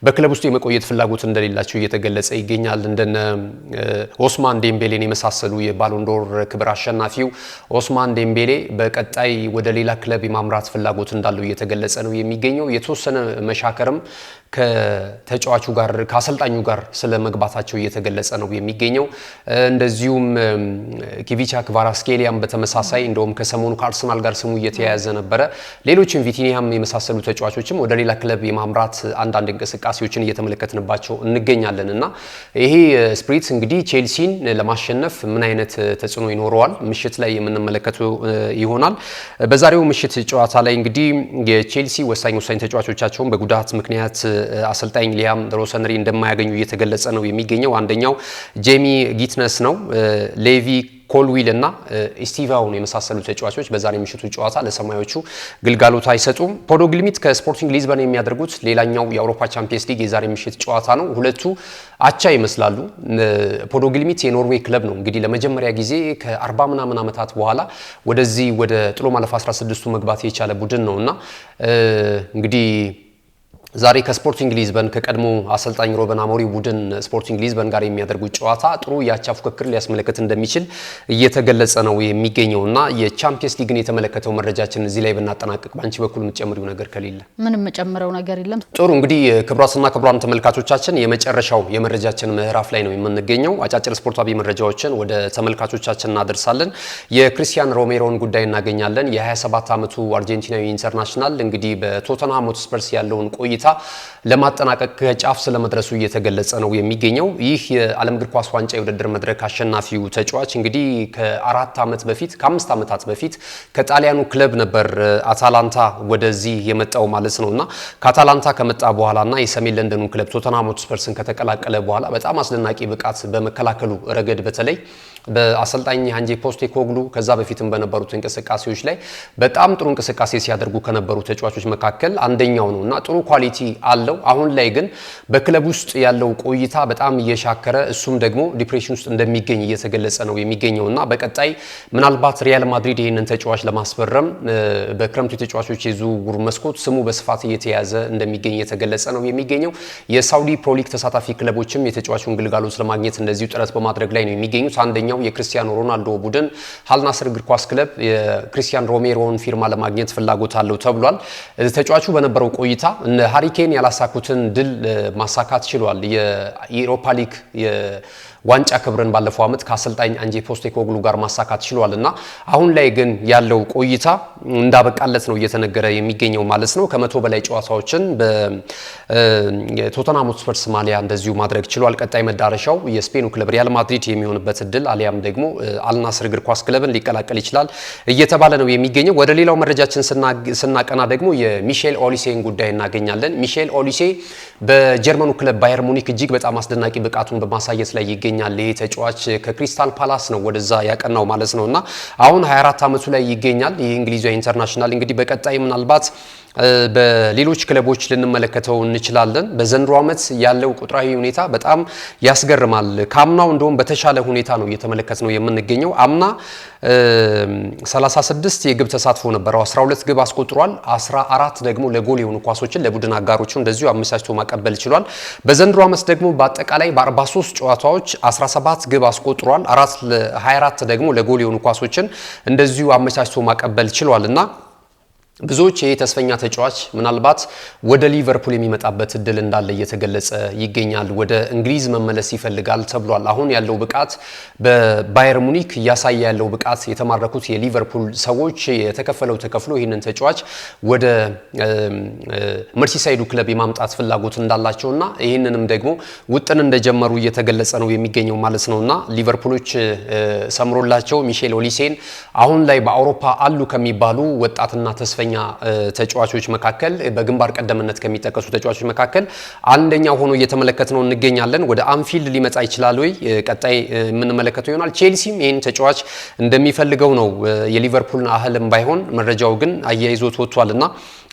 በክለብ ውስጥ የመቆየት ፍላጎት እንደሌላቸው እየተገለጸ ይገኛል። እንደነ ኦስማን ዴምቤሌን የመሳሰሉ የባሎንዶር ክብር አሸናፊው ኦስማን ዴምቤሌ በቀጣይ ወደ ሌላ ክለብ የማምራት ፍላጎት እንዳለው እየተገለጸ ነው የሚገኘው። የተወሰነ መሻከርም ከተጫዋቹ ጋር ከአሰልጣኙ ጋር ስለመግባታቸው እየተገለጸ ነው የሚገኘው። እንደዚሁም ኪቪቻ ክቫራትስኬሊያም በተመሳሳይ እንደውም ከሰሞኑ ከአርሰናል ጋር ስሙ እየተያያዘ ነበረ። ሌሎችም ቪቲኒያም የመሳሰሉ ተጫዋቾችም ወደ ሌላ ክለብ የማምራት አንዳንድ እንቅስቃሴዎችን እየተመለከትንባቸው እንገኛለን እና ይሄ ስፕሪት እንግዲህ ቼልሲን ለማሸነፍ ምን አይነት ተጽዕኖ ይኖረዋል ምሽት ላይ የምንመለከተው ይሆናል። በዛሬው ምሽት ጨዋታ ላይ እንግዲህ የቼልሲ ወሳኝ ተጫዋቾቻቸውን በጉዳት ምክንያት አሰልጣኝ ሊያም ሮሰነሪ እንደማያገኙ እየተገለጸ ነው የሚገኘው። አንደኛው ጄሚ ጊትነስ ነው። ሌቪ ኮልዊል እና ስቲቫውን የመሳሰሉ ተጫዋቾች በዛሬ ምሽቱ ጨዋታ ለሰማዮቹ ግልጋሎት አይሰጡም። ፖዶ ግሊምት ከስፖርቲንግ ሊዝበን የሚያደርጉት ሌላኛው የአውሮፓ ቻምፒየንስ ሊግ የዛሬ ምሽት ጨዋታ ነው። ሁለቱ አቻ ይመስላሉ። ፖዶ ግሊምት የኖርዌይ ክለብ ነው። እንግዲህ ለመጀመሪያ ጊዜ ከ40 ምናምን ዓመታት በኋላ ወደዚህ ወደ ጥሎ ማለፍ 16ቱ መግባት የቻለ ቡድን ነውና እንግዲህ ዛሬ ከስፖርቲንግ ሊዝበን ከቀድሞ አሰልጣኝ ሮበን አሞሪም ቡድን ስፖርቲንግ ሊዝበን ጋር የሚያደርጉት ጨዋታ ጥሩ የአቻ ፉክክር ሊያስመለክት እንደሚችል እየተገለጸ ነው የሚገኘውና የቻምፒየንስ ሊግን የተመለከተው መረጃችን እዚህ ላይ ብናጠናቅቅ ባንቺ በኩል የምትጨምሪው ነገር ከሌለ? ምንም መጨመረው ነገር የለም። ጥሩ እንግዲህ ክቡራትና ክቡራን ተመልካቾቻችን የመጨረሻው የመረጃችን ምዕራፍ ላይ ነው የምንገኘው። አጫጭር ስፖርታዊ መረጃዎችን ወደ ተመልካቾቻችን እናደርሳለን። የክሪስቲያን ሮሜሮን ጉዳይ እናገኛለን። የ27 ዓመቱ አርጀንቲናዊ ኢንተርናሽናል እንግዲህ በቶተንሃም ሆትስፐርስ ያለውን ቆይታ ለማጠናቀቅ ከጫፍ ስለመድረሱ እየተገለጸ ነው የሚገኘው። ይህ የዓለም እግር ኳስ ዋንጫ የውድድር መድረክ አሸናፊው ተጫዋች እንግዲህ ከ5 ዓመታት በፊት ከጣሊያኑ ክለብ ነበር አታላንታ ወደዚህ የመጣው ማለት ነውና ከአታላንታ ከመጣ በኋላና የሰሜን ለንደኑ ክለብ ቶተንሃም ሆትስፐርስን ከተቀላቀለ በኋላ በጣም አስደናቂ ብቃት በመከላከሉ ረገድ በተለይ በአሰልጣኝ ሃንጄ ፖስቴኮግሉ ከዛ በፊትም በነበሩት እንቅስቃሴዎች ላይ በጣም ጥሩ እንቅስቃሴ ሲያደርጉ ከነበሩ ተጫዋቾች መካከል አንደኛው ነውና ጥሩ ኳሊቲ አለው። አሁን ላይ ግን በክለብ ውስጥ ያለው ቆይታ በጣም እየሻከረ እሱም ደግሞ ዲፕሬሽን ውስጥ እንደሚገኝ እየተገለጸ ነው የሚገኘውና በቀጣይ ምናልባት ሪያል ማድሪድ ይህንን ተጫዋች ለማስፈረም በክረምቱ የተጫዋቾች የዝውውር መስኮት ስሙ በስፋት እየተያዘ እንደሚገኝ እየተገለጸ ነው የሚገኘው። የሳውዲ ፕሮሊግ ተሳታፊ ክለቦችም የተጫዋቹን ግልጋሎት ለማግኘት እንደዚሁ ጥረት በማድረግ ላይ ነው የሚገኙት። አንደኛው የክሪስቲያኖ ሮናልዶ ቡድን አልናስር እግር ኳስ ክለብ የክሪስቲያን ሮሜሮን ፊርማ ለማግኘት ፍላጎት አለው ተብሏል። ተጫዋቹ በነበረው ቆይታ እነ ሃሪኬን ያላሳኩትን ድል ማሳካት ችሏል። የዩሮፓ ሊግ ዋንጫ ክብርን ባለፈው ዓመት ከአሰልጣኝ አንጄ ፖስቴኮግሉ ጋር ማሳካት ችሏልና አሁን ላይ ግን ያለው ቆይታ እንዳበቃለት ነው እየተነገረ የሚገኘው ማለት ነው። ከመቶ በላይ ጨዋታዎችን በቶተንሃም ሆትስፐርስ ማሊያ እንደዚሁ ማድረግ ችሏል። ቀጣይ መዳረሻው የስፔኑ ክለብ ሪያል ማድሪድ የሚሆንበት እድል አሊያም ደግሞ አልናስር እግር ኳስ ክለብን ሊቀላቀል ይችላል እየተባለ ነው የሚገኘው። ወደ ሌላው መረጃችን ስናቀና ደግሞ የሚሼል ኦሊሴን ጉዳይ እናገኛለን። ሚሼል ኦሊሴ በጀርመኑ ክለብ ባየር ሙኒክ እጅግ በጣም አስደናቂ ብቃቱን በማሳየት ላይ ይገኛል። ይህ ተጫዋች ከክሪስታል ፓላስ ነው ወደዛ ያቀናው ማለት ነውና አሁን 24 ዓመቱ ላይ ይገኛል። ይህ እንግሊዛዊ ኢንተርናሽናል እንግዲህ በቀጣይ ምናልባት በሌሎች ክለቦች ልንመለከተው እንችላለን። በዘንድሮ ዓመት ያለው ቁጥራዊ ሁኔታ በጣም ያስገርማል። ከአምናው እንደውም በተሻለ ሁኔታ ነው እየተመለከት ነው የምንገኘው። አምና 36 የግብ ተሳትፎ ነበረው፣ 12 ግብ አስቆጥሯል። 14 ደግሞ ለጎል የሆኑ ኳሶችን ለቡድን አጋሮቹ እንደዚሁ አመቻችቶ ማቀበል ችሏል። በዘንድሮ ዓመት ደግሞ በአጠቃላይ በ43 ጨዋታዎች 17 ግብ አስቆጥሯል። 24 ደግሞ ለጎል የሆኑ ኳሶችን እንደዚሁ አመቻችቶ ማቀበል ችሏል እና ብዙዎች ይሄ ተስፈኛ ተጫዋች ምናልባት ወደ ሊቨርፑል የሚመጣበት እድል እንዳለ እየተገለጸ ይገኛል። ወደ እንግሊዝ መመለስ ይፈልጋል ተብሏል። አሁን ያለው ብቃት በባየር ሙኒክ እያሳየ ያለው ብቃት የተማረኩት የሊቨርፑል ሰዎች የተከፈለው ተከፍሎ ይህንን ተጫዋች ወደ መርሲሳይዱ ክለብ የማምጣት ፍላጎት እንዳላቸውና ይህንንም ደግሞ ውጥን እንደጀመሩ እየተገለጸ ነው የሚገኘው ማለት ነውና ሊቨርፑሎች ሰምሮላቸው ሚሼል ኦሊሴን አሁን ላይ በአውሮፓ አሉ ከሚባሉ ወጣትና ተስፈኛ ተጫዋቾች መካከል በግንባር ቀደምነት ከሚጠቀሱ ተጫዋቾች መካከል አንደኛው ሆኖ እየተመለከትነው እንገኛለን። ወደ አንፊልድ ሊመጣ ይችላል ወይ ቀጣይ የምንመለከተው ይሆናል። ቼልሲም ይህን ተጫዋች እንደሚፈልገው ነው የሊቨርፑልን አህልም ባይሆን መረጃው ግን አያይዞት ወጥቷልና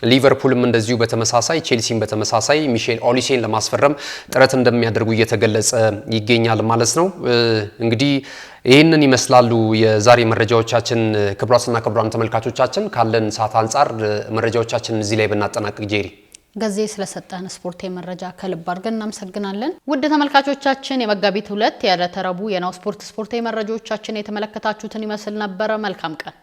ሊቨርፑልም እንደዚሁ በተመሳሳይ ቼልሲም በተመሳሳይ ሚሼል ኦሊሴን ለማስፈረም ጥረት እንደሚያደርጉ እየተገለጸ ይገኛል ማለት ነው። እንግዲህ ይህንን ይመስላሉ የዛሬ መረጃዎቻችን። ክቡራትና ክቡራን ተመልካቾቻችን ካለን ሰዓት አንጻር መረጃዎቻችን እዚህ ላይ ብናጠናቅቅ ጄሪ ገዜ ስለሰጠን ስፖርታዊ መረጃ ከልብ አድርገን እናመሰግናለን። ውድ ተመልካቾቻችን የመጋቢት 2 የዕለተ ረቡዕ የናሁ ስፖርታዊ መረጃዎቻችን የተመለከታችሁትን ይመስል ነበረ። መልካም ቀን።